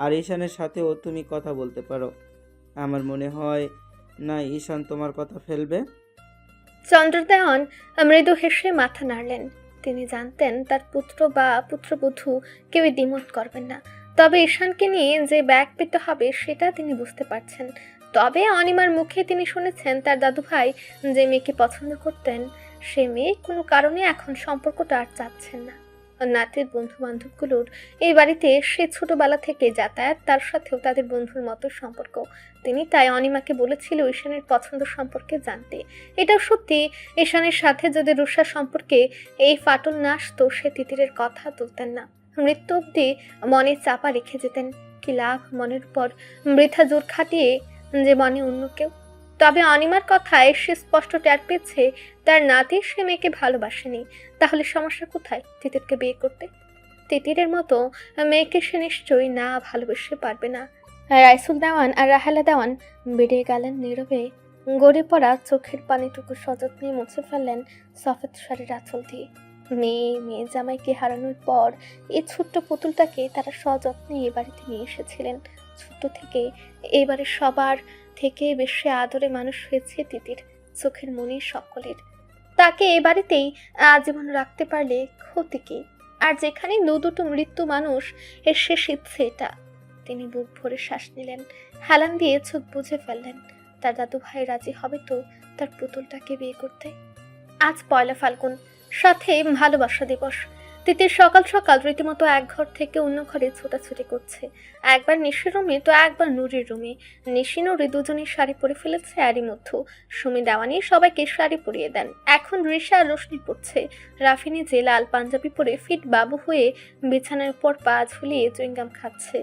[SPEAKER 11] আর ঈশানের সাথেও তুমি কথা বলতে পারো। আমার মনে হয় না ঈশান তোমার কথা ফেলবে।
[SPEAKER 3] চন্দ্র দেওয়ান মৃদু হেসে মাথা নাড়লেন। তিনি জানতেন তার পুত্র বা পুত্রবধূ কেউই দ্বিমত করবেন না। তবে ঈশানকে নিয়ে যে ব্যাগ পেতে হবে সেটা তিনি বুঝতে পারছেন। তবে অনিমার মুখে তিনি শুনেছেন তার দাদু ভাই যে মেয়েকে পছন্দ করতেন সে মেয়ে কোনো কারণে এখন সম্পর্কটা আর চাচ্ছেন না। নাতির বন্ধু বান্ধবগুলোর এই বাড়িতে সে ছোটবেলা থেকে যাতায়াত, তার সাথেও তাদের বন্ধুর মতো সম্পর্ক। তিনি তাই অনিমাকে বলেছিল ঈশানের পছন্দ সম্পর্কে জানতে। এটাও সত্যি, ঈশানের সাথে যদি রুষা সম্পর্কে এই ফাটল না আসতো সে তিতিরের কথা তুলতেন না। মৃত্যু অব্দি মনে চাপা রেখে যেতেন। কি লাভ মনের উপর বৃথা জোর খাটিয়ে যে মনে অন্য কেউ। তবে অনিমার কথায় সে স্পষ্ট টের পেয়েছে তার নাতি সে মেয়েকে ভালোবাসেনি। তাহলে সমস্যা কোথায় তিতিরকে বিয়ে করতে? তিতিরের মতো মেয়েকে সে নিশ্চয়ই না ভালোবেসে পারবে না। রাইসুল দেওয়ান আর রাহেলা দেওয়ান বেরিয়ে গেলেন নীরবে। গড়ে পড়া চোখের পানিটুকু সযত্নে মুছে ফেললেন সফেদ শাড়ির আঁচল দিয়ে। মেয়ে জামাইকে হারানোর পর এই ছোট্ট পুতুলটাকে তারা সযত্নে এ বাড়িতে নিয়ে এসেছিলেন। ছোট্ট থেকে এবারে সবার থেকে বেশি আদরে মানুষ হয়েছে তিতির, চোখের মনি সকলের। তাকে এ বাড়িতেই আজীবন রাখতে পারলে ক্ষতি কি? আর যেখানে দুটো মৃত্যু মানুষ এর শেষ ইচ্ছে এটা। তিনি বুক ভরে শ্বাস নিলেন, হেলান দিয়ে চোখ বুঝে ফেললেন। তার দাদু ভাই রাজি হবে তো তার পুতুলটাকে বিয়ে করতে? আজ 1 ফাল্গুন, সাথে ভালোবাসা দিবস। তিতির সকাল সকাল রীতিমতো এক ঘর থেকে অন্য ঘরে ছোটাছুটি করছে। একবার নিশির রুমে তো একবার নুরির রুমে। নিশি নুরি দুজনের শাড়ি পরে ফেলেছে এরই মধ্যে। সুমি দেওয়ানি সবাইকে শাড়ি পরিয়ে দেন। এখন রিশা আর রোশনি পড়ছে। রাফিনি যে লাল পাঞ্জাবি পরে ফিট বাবু হয়ে বিছানার উপর পা ঝুলিয়ে চুইংগাম খাচ্ছে।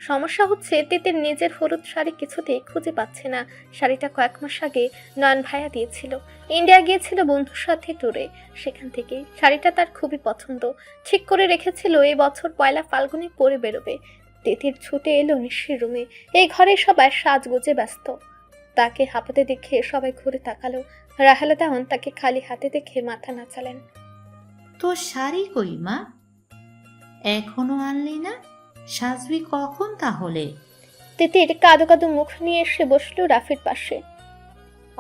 [SPEAKER 3] সমস্যা হচ্ছে তিতির নিজের হলুদ শাড়ি কিছুতেই খুঁজে পাচ্ছে না। শাড়িটা কয়েক মাস আগে নয়ন ভাইয়া দিয়েছিল। ইন্ডিয়া গিয়েছিল বন্ধুর সাথে ট্যুরে, সেখান থেকে শাড়িটা তার খুবই পছন্দ। ঠিক করে রেখেছিল এই বছর 1 ফাল্গুনে পরে বেরোবে। তিতির ছুটে এলো নিশির রুমে। এই ঘরে সবাই সাজগোজে ব্যস্ত। তাকে হাঁপাতে দেখে সবাই ঘুরে তাকালো। রাহেলা দেওয়ান তাকে খালি হাতে দেখে মাথা নাচালেন।
[SPEAKER 13] তোর শাড়ি কই মা? এখনো আনলি না? সাজবি কখন তাহলে?
[SPEAKER 3] তিতির কাদো কাদো মুখ নিয়ে এসে বসলো রাফির পাশে।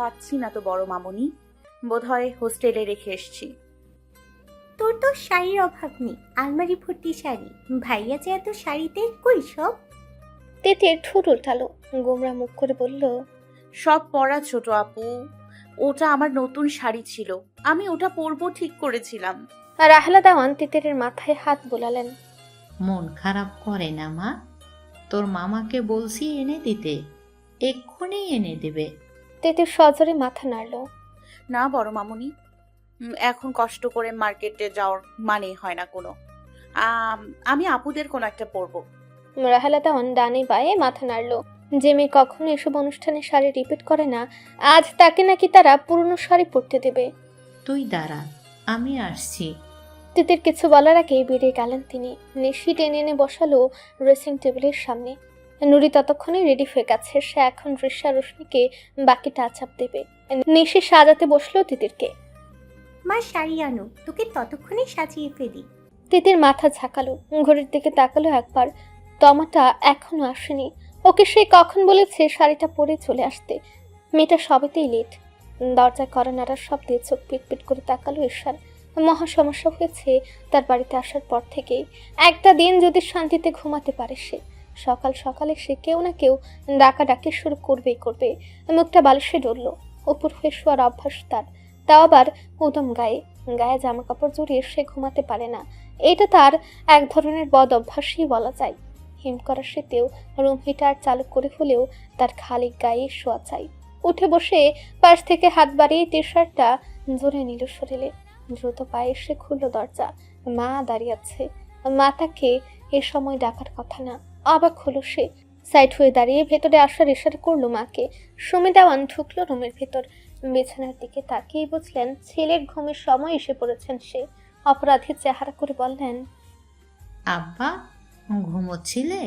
[SPEAKER 9] পাচ্ছি না তো বড় মামুনি, বোধহয় হোস্টেলে রেখে এসছি।
[SPEAKER 14] তোর তো শাড়ির অভাব নেই, আলমারি ভর্তি শাড়ি। ভাইয়া যে এত শাড়িতে কই সব?
[SPEAKER 3] তিতির ঠোঁট উল্টালো, গোমরা মুখ করে বলল,
[SPEAKER 9] সব পরা ছোট আপু, ওটা আমার নতুন শাড়ি ছিল, আমি ওটা পরবো ঠিক করেছিলাম।
[SPEAKER 3] রাহেলা দেওয়ান তিতিরের মাথায় হাত বোলালেন।
[SPEAKER 13] মন খারাপ করে না মা, তোর মামাকে বলছি এনে দিতে, এক্ষুনি এনে দেবে।
[SPEAKER 3] তিতির সজোরে মাথা নাড়ল।
[SPEAKER 9] না বড় মামুনি, এখন কষ্ট করে মার্কেটে যাওয়ার মানে হয় না কোনো। আমি আপুদের কোনো একটা পরবো।
[SPEAKER 3] রাহেলা দেওয়ান ডানে বায়ে মাথা নাড়ল। যে মেয়ে কখনো এসব অনুষ্ঠানে শাড়ি রিপিট করে না, আজ তাকে নাকি তারা পুরনো শাড়ি পরতে দেবে।
[SPEAKER 13] তুই দাঁড়া, আমি আসছি।
[SPEAKER 3] তিতির কিছু বলার আগেই বেরিয়ে গেলেন তিনি। নিশি টেনে এনে বসালো ড্রেসিং টেবিলের সামনে। নুরি ততক্ষণে রেডি হয়ে গেছে, সে এখন রিসা রশ্মিকে বাকি টাচ আপ দেবে। নিশি সাজাতে বসলো তিতিরকে।
[SPEAKER 14] মা শাড়ি আনো, তোকে ততক্ষণে সাজিয়ে ফেলি।
[SPEAKER 3] তিতির মাথা ঝাঁকালো, ঘড়ির দিকে তাকালো একবার। তমাটা এখনো আসেনি। ওকে সে কখন বলেছে শাড়িটা পরে চলে আসতে। মেয়েটা সবেতেই লেট। দরজায় করা নাড়ার শব্দে চোখ পিটপিট করে তাকালো ঈশান। মহা সমস্যা হয়েছে তার বাড়িতে আসার পর থেকেই। একটা দিন যদি শান্তিতে ঘুমাতে পারে সে, সকাল সকালে সে কেউ না কেউ ডাকাডাকি শুরু করবেই করবে। মুখটা বালিশে ডলল। উপর হয়ে শোয়ার অভ্যাস তার, তাও আবার উদম গায়ে। গায়ে জামা কাপড় জড়িয়ে সে ঘুমাতে পারে না। এটা তার এক ধরনের বদ অভ্যাসই বলা যায়। হিম করা শীতেও রুম হিটার চালু করে হলেও তার খালি গায়ে শোয়া চাই। উঠে বসে পাশ থেকে হাত বাড়িয়ে টি শার্টটা জোরে নিল শরীরে। দ্রুত পায়ে সে খুলল দরজা। মা দাঁড়িয়ে আছে। মা তাকে এ সময় ডাকার কথা না। অবাক হলো সে। সাইড হয়ে দাঁড়িয়ে ভেতরে আসার ইশারা করলো মাকে। সুমি দেওয়ান ঢুকলো রুমের ভেতর। বিছানার দিকে তাকিয়ে বুঝলেন ছেলের ঘুমের সময় এসে পড়েছেন সে। অপরাধী চেহারা করে বললেন,
[SPEAKER 13] আব্বা ঘুমোচ্ছিলে?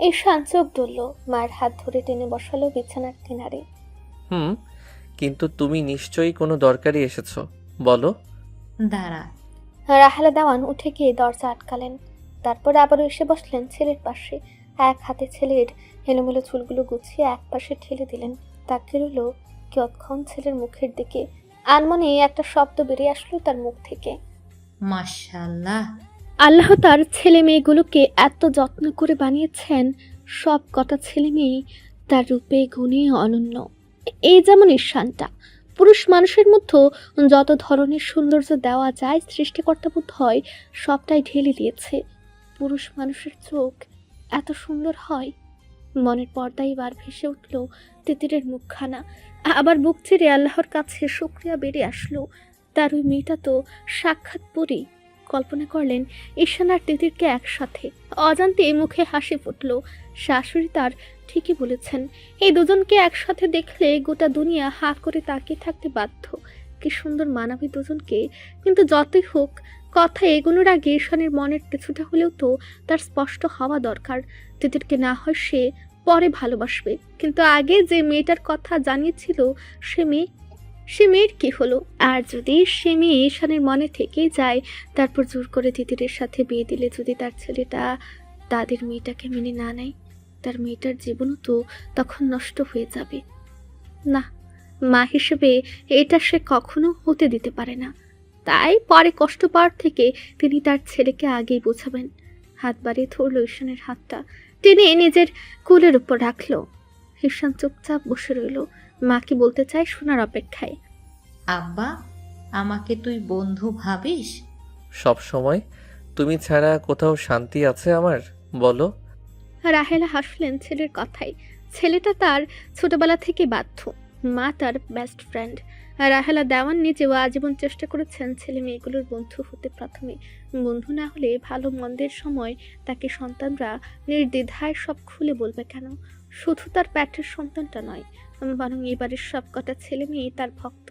[SPEAKER 3] ঈশান চোখ ধরল। মায়ের হাত ধরে টেনে বসালো বিছানার কিনারে।
[SPEAKER 2] কিন্তু তুমি নিশ্চয়ই কোনো দরকারি এসেছো, বলো।
[SPEAKER 13] দাঁড়া।
[SPEAKER 3] রাহেলা দেওয়ান উঠে গিয়ে দরজা আটকালেন। তারপর আবারও এসে বসলেন ছেলের পাশে। এক হাতে ছেলের এলোমেলো চুলগুলো গুছিয়ে এক পাশে ঠেলে দিলেন। তাকিয়ে রইল কিয়ৎক্ষণ ছেলের মুখের দিকে। আনমনে একটা শব্দ বেরিয়ে আসলো তার মুখ থেকে,
[SPEAKER 13] মাশাআল্লাহ।
[SPEAKER 3] আল্লাহ তার ছেলে মেয়েগুলোকে এত যত্ন করে বানিয়েছেন। সব কটা ছেলে মেয়ে তার রূপে গুণে অনন্য। এই যেমন ঈশানটা। পুরুষ মানুষের মধ্যে যত ধরনের সৌন্দর্য দেওয়া যায় সৃষ্টিকর্তা বোধ হয় সবটাই ঢেলে দিয়েছে। পুরুষ মানুষের চোখ এত সুন্দর হয়। মনের পর্দায় এবার ভেসে উঠল তিতিরের মুখখানা। আবার বুক চিরে আল্লাহর কাছে শুকরিয়া বেড়ে আসলো। তার ওই মেয়েটা তো সাক্ষাৎ পরী। কল্পনা করলেন ঈশান আর তিতিরকে একসাথে। অজান্তে মুখে হাসি ফুটল। শাশুড়ি তার ঠিকই বলেছেন, এই দুজনকে একসাথে দেখলে গোটা দুনিয়া হা করে তাকিয়ে থাকতে বাধ্য। কি সুন্দর মানাবী দুজনকে। কিন্তু যতই হোক, কথা এগোনোর আগে ঈশানের মনের কিছুটা হলেও তো তার স্পষ্ট হওয়া দরকার। তিতিরকে না হয় সে পরে ভালোবাসবে, কিন্তু আগে যে মেয়েটার কথা জানিয়েছিল সে মেয়ের কি হলো? আর যদি সে মেয়ে ঈশানের মনে থেকেই যায়, তারপর জোর করে তিতিরের সাথে বিয়ে দিলে যদি তার ছেলেটা তাদের মেয়েটাকে মেনে না নেয়, তার মেয়েটার জীবনও তো তখন নষ্ট হয়ে যাবে। না, মা হিসেবে এটা সে কখনো হতে দিতে পারে না। তাই পরে কষ্ট পাওয়ার থেকে তিনি তার ছেলেকে আগেই বোঝাবেন। হাত বাড়িয়ে ধরল ঈশানের হাতটা, টেনে নিজের কুলের উপর রাখলো। ঈশান চুপচাপ বসে রইল, মা কি বলতে চায় শোনার অপেক্ষায়।
[SPEAKER 13] আব্বা, আমাকে তুই বন্ধু ভাবিস?
[SPEAKER 2] সব সময়। তুমি ছাড়া কোথাও শান্তি আছে আমার, বলো।
[SPEAKER 3] রাহেলা হাসলেন ছেলের কথায়। ছেলেটা তার ছোটবেলা থেকে বাধ্য, মা তার বেস্ট ফ্রেন্ড। রাহেলা দেওয়ান নিজেও আজীবন চেষ্টা করেছেন ছেলে মেয়েগুলোর বন্ধু হতে। প্রথমে বন্ধু না হলে ভালো মন্দের সময় তাকে সন্তানরা নির্দ্বিধায় সব খুলে বলবে কেন। শুধু তার পেটের সন্তানটা নয়, বরং এবারের সব কটা ছেলে মেয়ে তার ভক্ত,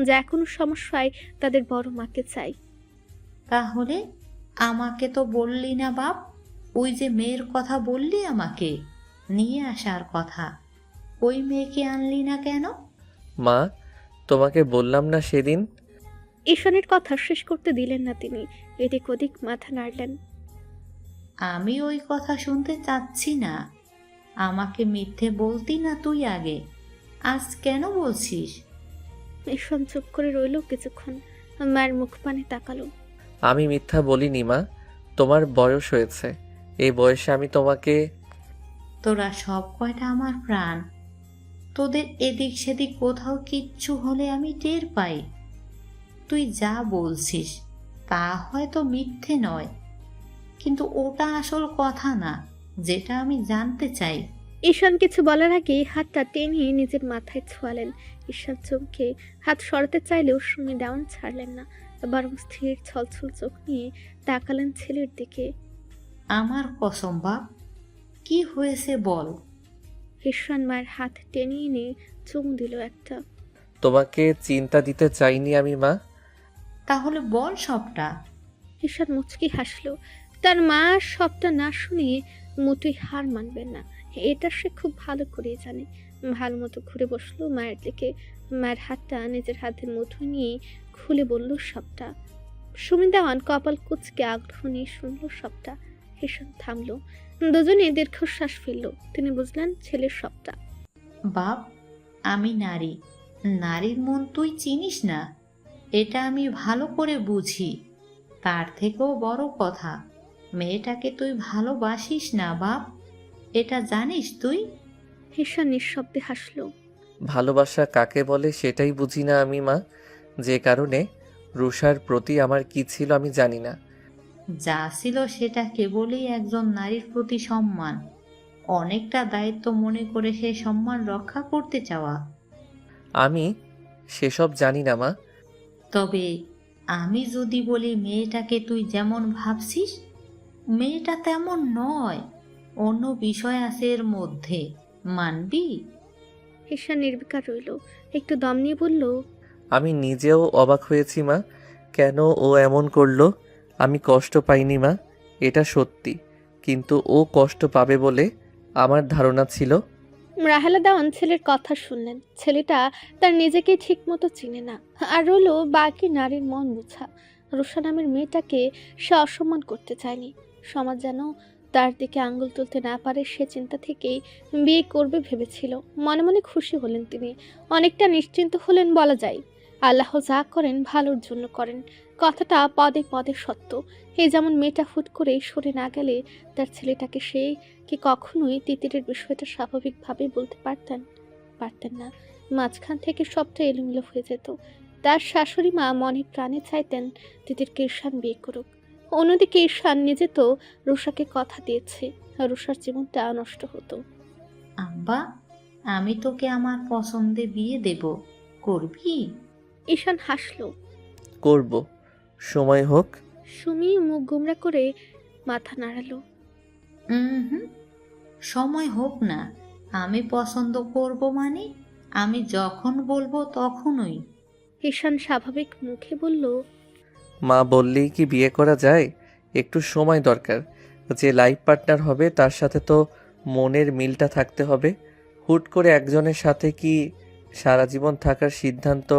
[SPEAKER 3] যা কোনো সমস্যায় তাদের বড় মাকে চাই।
[SPEAKER 13] তাহলে আমাকে তো বললি না বাপ? ওই যে মেয়ের কথা বললি আমাকে নিয়ে আসার কথা, ওই মেয়েকে আনলি না কেন?
[SPEAKER 2] মা, তোমাকে বললাম না সেদিন।
[SPEAKER 3] ঈশানের কথা শেষ করতে দিলেন না তিনি, এদিক ওদিক মাথা নাড়লেন।
[SPEAKER 13] আমি ওই কথা শুনতে চাচ্ছি না। আমাকে মিথ্যে বলতি না তুই আগে। আজ কেন বলছিস?
[SPEAKER 3] ঈশান চুপ করে রইল কিছুক্ষণ, মায়ের মুখ পানে তাকালো।
[SPEAKER 2] আমি মিথ্যা বলিনি মা, তোমার বয়স হয়েছে, এই বয়সে আমি তোমাকে।
[SPEAKER 13] তোরা সব কয়টা আমার প্রাণ। তোদের এদিক সেদিক কোথাও কিচ্ছু হলে আমি টের পাই। তুই যা বলছিস তা হয়তো মিথ্যে নয়, কিন্তু ওটা আসল কথা না, যেটা আমি জানতে চাই।
[SPEAKER 3] ঈশান কিছু বলার আগে হাতটা টেনে নিজের মাথায় ছোঁয়ালেন। ঈশান চমকে হাত সরাতে চাইলেও সুমি ডাউন ছাড়লেন না, বরং স্থির ছলছল চোখ নিয়ে তাকালেন ছেলের দিকে।
[SPEAKER 13] আমার কসম বাপ, কি হয়েছে বল।
[SPEAKER 3] ঈশান মায়ের হাত টেনে এনে চুমু দিল একটা।
[SPEAKER 2] তোমাকে চিন্তা দিতে চাইনি আমি মা।
[SPEAKER 13] তাহলে বল সবটা।
[SPEAKER 3] ঈশান মুচকি হাসলো। তার মা সবটা না শুনিয়ে মোটেই হার মানবেন না, এটা সে খুব ভালো করেই জানে। ভালো মতো ঘুরে বসলো মায়ের দিকে, মায়ের হাতটা নিজের হাতের মুঠোয় নিয়ে খুলে বলল সবটা। সুমি দেওয়ান কপাল কুঁচকে আগ্রহ নিয়ে শুনলো সবটা। ঈশান থামলো, দুজনে দীর্ঘশ্বাস ফেললো। তিনি বুঝলেন ছেলের সবটা।
[SPEAKER 13] বাপ, আমি নারী, নারীর মন তুই চিনিস না, এটা আমি ভালো করে বুঝি। তার থেকেও বড় কথা, মেয়েটাকে তুই ভালোবাসিস না বাপ, এটা জানিস তুই?
[SPEAKER 3] ঈশান নিঃশব্দে হাসলো।
[SPEAKER 2] ভালোবাসা কাকে বলে সেটাই বুঝি না আমি মা, যে কারণে রুষার প্রতি আমার কি ছিল আমি জানি না।
[SPEAKER 13] যা ছিল সেটা কেবলই একজন নারীর প্রতি সম্মান, অনেকটা দায়িত্ব মনে করে সেই সম্মান রক্ষা করতে চাওয়া।
[SPEAKER 2] আমি সেসব জানি না মা।
[SPEAKER 13] তবে আমি যদি বলি মেয়েটাকে তুই যেমন ভাবছিস, মেয়েটা তেমন নয়, অন্য বিষয় আছে এর মধ্যে, মানবি?
[SPEAKER 3] ঈশান নির্বিকার রইল, একটু দম নিয়ে বলল,
[SPEAKER 2] আমি নিজেও অবাক হয়েছি মা, কেন ও এমন করলো। আমি কষ্ট পাইনি মা, এটা সত্যি, কিন্তু ও কষ্ট পাবে বলে আমার ধারণা ছিল।
[SPEAKER 3] রাহেলা দেওয়ান ছেলের কথা শুনলেন। ছেলেটা তার নিজেকে ঠিক মতো চিনে না, আর রইল বাকি নারীর মন বোঝা। রুষা নামের মেয়েটাকে সে অসম্মান করতে চায়নি। সমাজ যেন তার দিকে আঙ্গুল তুলতে না পারে সে চিন্তা থেকেই বিয়ে করবে ভেবেছিল। মনে মনে খুশি হলেন তিনি, অনেকটা নিশ্চিন্ত হলেন বলা যায়। আল্লাহ যা করেন ভালোর জন্য করেন, কথাটা পদে পদে সত্য। এই যেমন মেয়েটা হুট করে সরে না গেলে তার ছেলেটাকে সে কি কখনোই তিতিরের বিষয়টা স্বাভাবিকভাবে বলতে পারতেন না। মাঝখান থেকে সবটা এলোমেলো হয়ে যেত। তার শাশুড়ি মা মনে প্রাণে চাইতেন তিতিরকে ঈশান বিয়ে করুক। অন্যদিকে ঈশান নিজে তো রুষাকে কথা দিয়েছে, রুষার জীবনটা নষ্ট হতো।
[SPEAKER 13] আব্বা, আমি তোকে আমার পছন্দে বিয়ে দেব, করবি?
[SPEAKER 3] ঈশান হাসলো।
[SPEAKER 2] করব, সময় হোক।
[SPEAKER 3] সুমি মুখ গোমরা করে মাথা নাড়ালো।
[SPEAKER 13] হুম, সময় হোক না, আমি পছন্দ করব মানে আমি যখন বলবো তখনই।
[SPEAKER 3] ঈশান স্বাভাবিক মুখে বলল,
[SPEAKER 2] মা বললেই কি বিয়ে করা যায়? একটু সময় দরকার। যে লাইফ পার্টনার হবে তার সাথে তো মনের মিলটা থাকতে হবে। হুট করে একজনের সাথে কি সারা জীবন থাকার সিদ্ধান্ত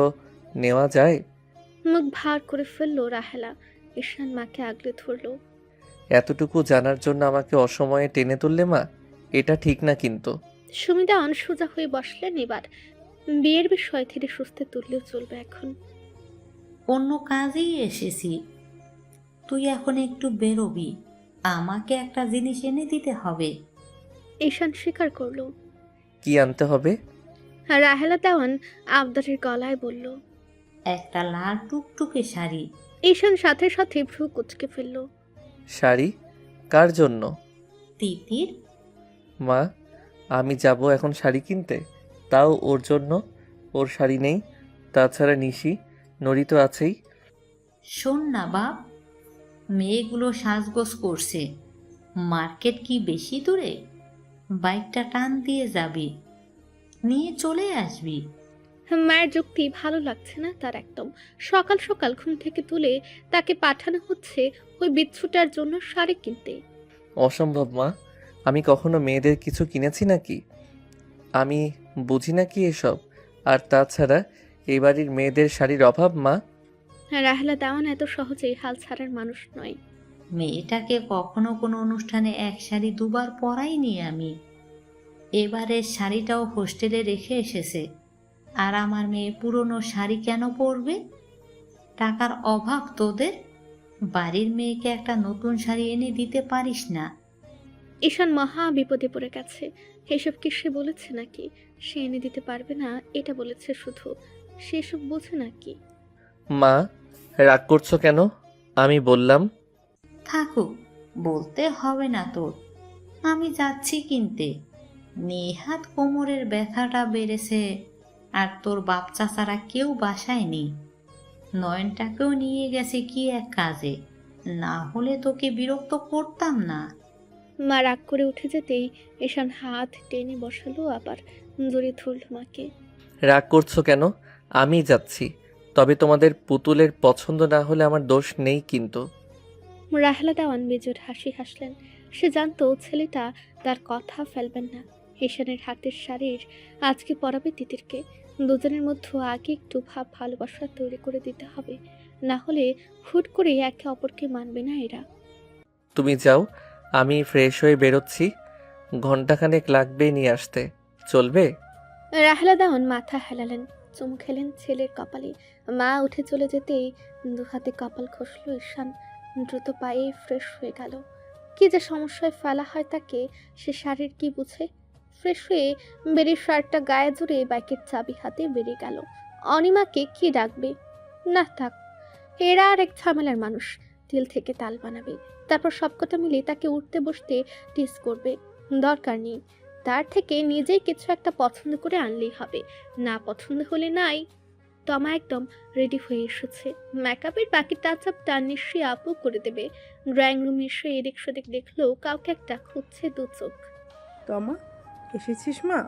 [SPEAKER 2] নেওয়া যায়?
[SPEAKER 3] মুখ ভার করে ফেললো রাহেলা। ঈশান মাকে আগলে ধরলো।
[SPEAKER 2] এতটুকু জানার জন্য আমাকে অসময়ে টেনে তুললে মা, এটা ঠিক না কিন্তু।
[SPEAKER 3] সুমিতা অনসোজা হয়ে বসলেন এবার। বিয়ের বিষয় ধীরে সুস্থে তুললেও চলবে এখন।
[SPEAKER 13] অন্য কাজেই এসেছি, তুই এখন একটু বেরোবি, আমাকে একটা জিনিস এনে দিতে হবে।
[SPEAKER 3] ঈশান স্বীকার করলো।
[SPEAKER 2] কি আনতে হবে?
[SPEAKER 3] রাহেলা দেওয়ান আবদারের গলায় বলল,
[SPEAKER 13] একটা লাল টুকটুকে শাড়ি।
[SPEAKER 3] ঈশান সাথে সাথে ভ্রু কুচকে ফেলল।
[SPEAKER 2] শাড়ি? কার জন্য?
[SPEAKER 13] তিতির।
[SPEAKER 2] মা, আমি যাব এখন শাড়ি কিনতে, তাও ওর জন্য? ওর শাড়ি নেই, তাছাড়া নিশি নড়ি তো আছেই।
[SPEAKER 13] শোন না বাপ, মেয়েগুলো সাজগোজ করছে, মার্কেট কি বেশি দূরে? বাইকটা টান দিয়ে যাবি, নিয়ে চলে আসবি।
[SPEAKER 3] মায়ের যুক্তি ভালো লাগছে না তার একদম। সকাল সকাল ঘুম থেকে তুলে তাকে পাঠানো হচ্ছে ওই বিচ্ছুটার জন্য শাড়ি কিনতে।
[SPEAKER 2] অসম্ভব মা, আমি কখনো মেয়েদের কিছু কিনেছি নাকি? আমি বুঝি নাকি এসব? আর তাছাড়া এই বাড়ির মেয়েদের শাড়ির অভাব মা।
[SPEAKER 3] রাহেলা দেওয়ান এত সহজেই হাল ছাড়ার মানুষ নয়।
[SPEAKER 13] মেয়েটাকে কখনো কোনো অনুষ্ঠানে এক শাড়ি দুবার পরাইনি আমি, এবারের শাড়িটাও হোস্টেলে রেখে এসেছে। আর আমার মেয়ে পুরনো শাড়ি কেন পরবে? টাকার অভাব তোদের? বাড়ির মেয়েকে একটা নতুন শাড়ি এনে দিতে পারিস না?
[SPEAKER 3] ঈশান মহা বিপদে পড়ে গেছে। এসব কি সে বলেছে নাকি? সে এনে দিতে পারবে না এটা বলেছে শুধু, সে সব বোঝে নাকি?
[SPEAKER 2] মা, রাগ করছো কেন? আমি বললাম।
[SPEAKER 13] থাকুক, বলতে হবে না তোর। আমি যাচ্ছি কিনতে। নেহাত কোমরের ব্যথাটা বেড়েছে, আর তোর বাপ চাচারা কেউ বাসায় নেই। নয়নটাকেও নিয়ে গেছে কি এক কাজে, না হলে তোকে বিরক্ত করতাম না।
[SPEAKER 3] মা রাগ করে উঠে যেতেই ঈশান হাত টেনে বসালো, আবার জড়িয়ে ধরল মাকে।
[SPEAKER 2] রাগ করছো কেন? আমি যাচ্ছি। তবে তোমাদের পুতুলের পছন্দ না হলে আমার দোষ নেই কিন্তু।
[SPEAKER 3] রাহেলা দেওয়ান বেজোর হাসি হাসলেন। সে জানতো ছেলেটা তার কথা ফেলবেন না। ঈশানের হাতের শাড়ির আজকে পরাবে তিতিরকে। দুজনের মধ্যে আগে একটু ভাব ভালোবাসা তৈরি করে দিতে হবে, না হলে হুট করে একে অপরকে মানবে না এরা।
[SPEAKER 2] তুমি যাও, আমি ফ্রেশ হয়ে বেরোচ্ছি। ঘন্টাখানেক লাগবে নিয়ে আসতে, চলবে?
[SPEAKER 3] রাহেলা দেওয়ান মাথা হেলালেন, চুমু খেলেন ছেলের কপালে। মা উঠে চলে যেতেই দু হাতে কপাল ঘষল ঈশান। দ্রুত পায়ে ফ্রেশ হয়ে গেল। কি যে সমস্যায় ফেলা হয় তাকে, সে শাড়ির কি বুঝে? ফ্রেশ হয়ে বেরিয়ে শার্টটা গায়ে জুড়ে বাইকের চাবি হাতে বেরিয়ে গেল। অনিমাকে কি ডাকবে? না থাক, এরা আর এক ঝামেলার মানুষ। তিল থেকে তাল বানাবে, তারপর সবকটা মিলে তাকে উঠতে বসতে টিস করবে। দরকার নেই, তার থেকে নিজেই কিছু একটা পছন্দ করে আনলেই হবে। না পছন্দ হলে নাই। তমা একদম রেডি হয়ে এসেছে। মেকআপের বাকি টাচ আপটা নিশ্চয়ই আপু করে দেবে। ড্রয়িং রুমে এসে এদিক সেদিক দেখলেও কাউকে একটা খুঁজছে দু চোখ।
[SPEAKER 6] তমা, এসেছিস মা?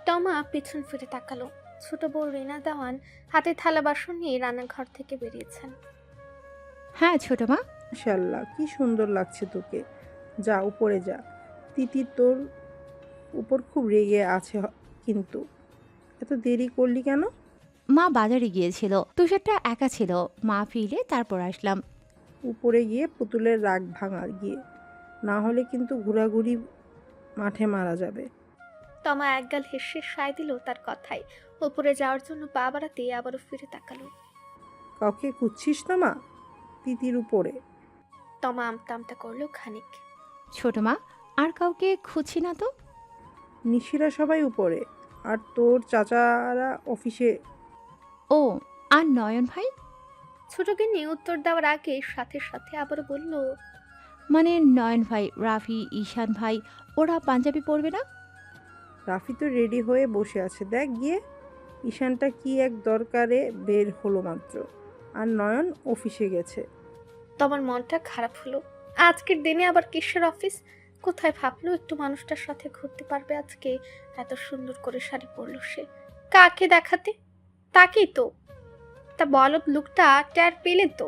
[SPEAKER 3] তমা পিছন ফিরে তাকালো। ছোট বউ রিনা দেওয়ান হাতে থালা বাসন নিয়ে রান্নাঘর থেকে বেরিয়েছেন।
[SPEAKER 10] হ্যাঁ ছোট মা।
[SPEAKER 6] মাশাআল্লাহ, কি সুন্দর লাগছে তোকে। যা উপরে যা। তিতির তোর উপর খুব রেগে আছে কিন্তু। এত দেরি করলি কেন?
[SPEAKER 10] মা বাজারে গিয়েছিল, তুষারটা একা ছিল। মা ফিরলে তারপর আসলাম।
[SPEAKER 6] উপরে গিয়ে পুতুলের রাগ ভাঙা গিয়ে, না হলে কিন্তু ঘোরাঘুরি মাঠে মারা যাবে।
[SPEAKER 3] তমা একগাল হেসে সায় দিল তার কথায়। উপরে যাওয়ার জন্য পা বাড়াতে আবারও ফিরে তাকালো।
[SPEAKER 6] কাউকে খুঁজছিস না মা? তিতির উপরে।
[SPEAKER 3] তমা আমতা আমতা করলো খানিক।
[SPEAKER 10] ছোট মা, আর কাউকে খুঁজছি না তো।
[SPEAKER 6] নিশিরা সবাই উপরে, আর তোর চাচারা অফিসে।
[SPEAKER 10] ও, আর নয়ন ভাই?
[SPEAKER 3] ছোট গিন্নি উত্তর দেওয়ার আগে সাথে সাথে আবারও বলল,
[SPEAKER 10] মানে নয়ন ভাই, রাফি, ঈশান ভাই, ওরা পাঞ্জাবি পরবে না?
[SPEAKER 6] রাফি তো রেডি হয়ে বসে আছে, দেখ গিয়ে। ঈশানটা কি এক দরকারে বের হলো মাত্র, আর নয়ন অফিসে গেছে।
[SPEAKER 3] তোমার মনটা খারাপ হলো। আজকের দিনে আবার কিসের অফিস? কোথায় ভাবলো একটু মানুষটার সাথে ঘুরতে পারবে আজকে? এত সুন্দর করে শাড়ি পরলো সে, কাকে দেখাতে? তাকেই তো। তা বলদ লুকটা ট্যার পেলে তো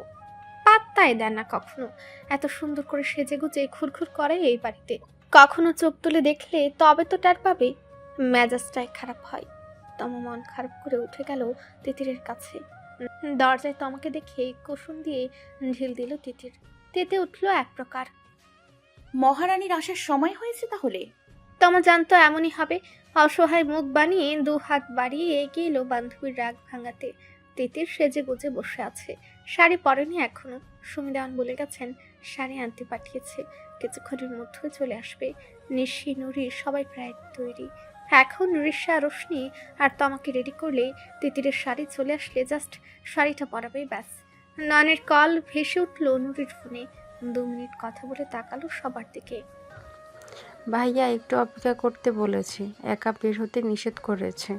[SPEAKER 3] পাত্তাই দেন না কখনো। এত সুন্দর করে সেজে গুজে ঘুরঘুর করে এই বাড়িতে, কখনো চোখ তুলে দেখলে তবে তো ট্যার পাবে। মেজাজটাই খারাপ হয়। তম মন খারাপ করে উঠে গেল তিতিরের কাছে। দরজায় তমাকে দেখে কুসুম দিয়ে ঢিল দিল তিতির। তেতে উঠল এক প্রকার।
[SPEAKER 9] মহারানীর আসার সময় হয়েছে তাহলে?
[SPEAKER 3] তমা জানতো এমনই হবে। অসহায় মুখ বানিয়ে দু হাত বাড়িয়ে এগিয়ে এলো বান্ধবীর রাগ ভাঙাতে। তিতির সেজে গুজে বসে আছে, শাড়ি পরেনি এখনো। সুমি দেওয়ান বলে গেছেন শাড়ি আনতে পাঠিয়েছে, কিছুক্ষণের মধ্যে চলে আসবে। নিশি নুরি সবাই প্রায় তৈরি। এখন রিসা রোশনি আর তমাকে রেডি করলে তিতিরের শাড়ি চলে আসলে জাস্ট শাড়িটা পরাবে, ব্যাস। নয়নের কল ভেসে উঠল নুরির ফোনে। 2 মিনিট কথা বলে তাকালো সবার দিকে।
[SPEAKER 15] ভাইয়া একটু অপেক্ষা করতে বলেছে, একা বের হতে নিষেধ করেছে,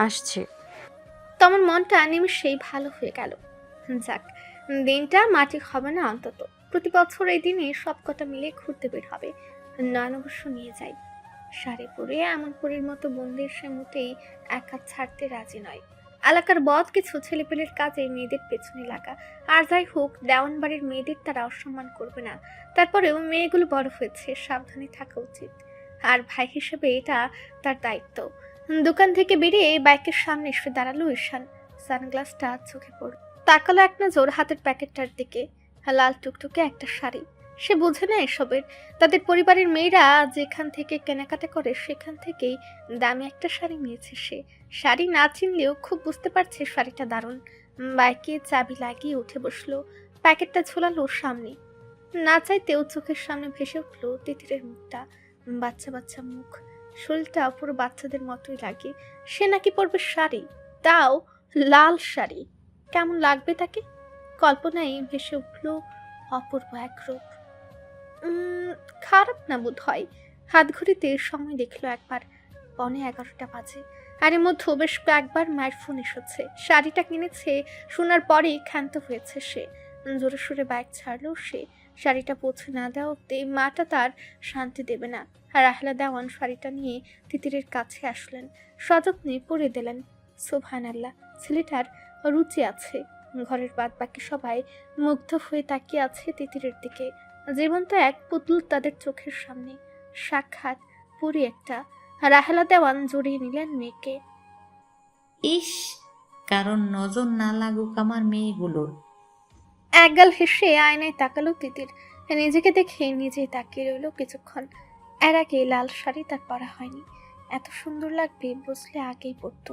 [SPEAKER 15] আসছে।
[SPEAKER 3] তোমার মনটা নিমিষেই ভালো হয়ে গেল। যাক, দিনটা মাটি হবে না অন্তত। প্রতি বছর এই দিনে সবকটা মিলে ঘুরতে বের হবে। নয়ন অবশ্য নিয়ে যাই। শাড়ি পরে এমন পরীর মতো বন্ধের সে মোটেই একা ছাড়তে রাজি নয়। এলাকার বদ কিছু ছেলেপেলের কাজে মেয়েদের পেছনে লাগা। আর যাই হোক, দেওয়ান বাড়ির মেয়েদের তারা অসম্মান করবে না। তারপরেও মেয়েগুলো বড় হয়েছে, সাবধানে থাকা উচিত। আর ভাই হিসেবে এটা তার দায়িত্ব। দোকান থেকে বেরিয়ে বাইকের সামনে এসে দাঁড়ালো ঈশান। সানগ্লাসটা চোখে পড়ল। তাকালো এক নজর হাতের প্যাকেটটার দিকে। লাল টুকটুকে একটা শাড়ি। সে বোঝে না এসবের। তাদের পরিবারের মেয়েরা যেখান থেকে কেনাকাটা করে সেখান থেকেই দামি একটা শাড়ি নিয়েছে সে। শাড়ি না চিনলেও খুব বুঝতে পারছে শাড়িটা দারুণ। বাইকে চাবি লাগিয়ে উঠে বসলো, প্যাকেটটা ঝোলালো সামনে। না চাইতেও চোখের সামনে ভেসে উঠলো তিতিরের মুখটা। বাচ্চা বাচ্চা মুখ, শরীরটা পুরো বাচ্চাদের মতোই লাগে। সে নাকি পরবে শাড়ি, তাও লাল শাড়ি। কেমন লাগবে তাকে? কল্পনায় ভেসে উঠলো অপূর্ব এক রূপ। খারাপ না বোধ হয়। হাত ঘড়িতে সময় দেখলো একবার 11:15 বাজে। আর এর মধ্যে বেশ কয়েকবার মায়ের ফোন এসেছে। শাড়িটা কিনেছে শোনার পরেই ক্ষান্ত হয়েছে সে। জোরে সোরে বাইক ছাড়লো সে। শাড়িটা পৌঁছে না দেওয়া অব্দি মাটা তার শান্তি দেবে না। আর রাহেলা দেওয়ান শাড়িটা নিয়ে তিতিরের কাছে আসলেন, সযত্নে পরে দিলেন। সুবহানাল্লাহ, ছেলেটার রুচি আছে। ঘরের বাদ বাকি সবাই মুগ্ধ হয়ে তাকিয়ে আছে তিতিরের দিকে। জীবন্ত এক পুতুল তাদের চোখের সামনে। সাক্ষাৎ পুরি একটা। রাহেলা দেওয়ান জড়িয়ে নিলেন মেয়েকে।
[SPEAKER 13] ইস, কারণ নজর না লাগুক আমার মেয়েগুলোর।
[SPEAKER 3] একগাল হেসে আয়নায় তাকালো তিতির। নিজেকে দেখে নিজেই তাকিয়ে রইল কিছুক্ষণ। এর আগে লাল শাড়ি তার পরা হয়নি। এত সুন্দর লাগবে বুঝলে আগেই পরতো।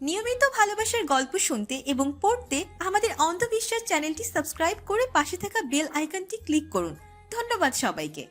[SPEAKER 1] নিয়মিত ভালোবাসার গল্প শুনতে এবং পড়তে আমাদের অন্ধবিশ্বাস চ্যানেলটি সাবস্ক্রাইব করে পাশে থাকা বেল আইকনটি ক্লিক করুন। ধন্যবাদ সবাইকে।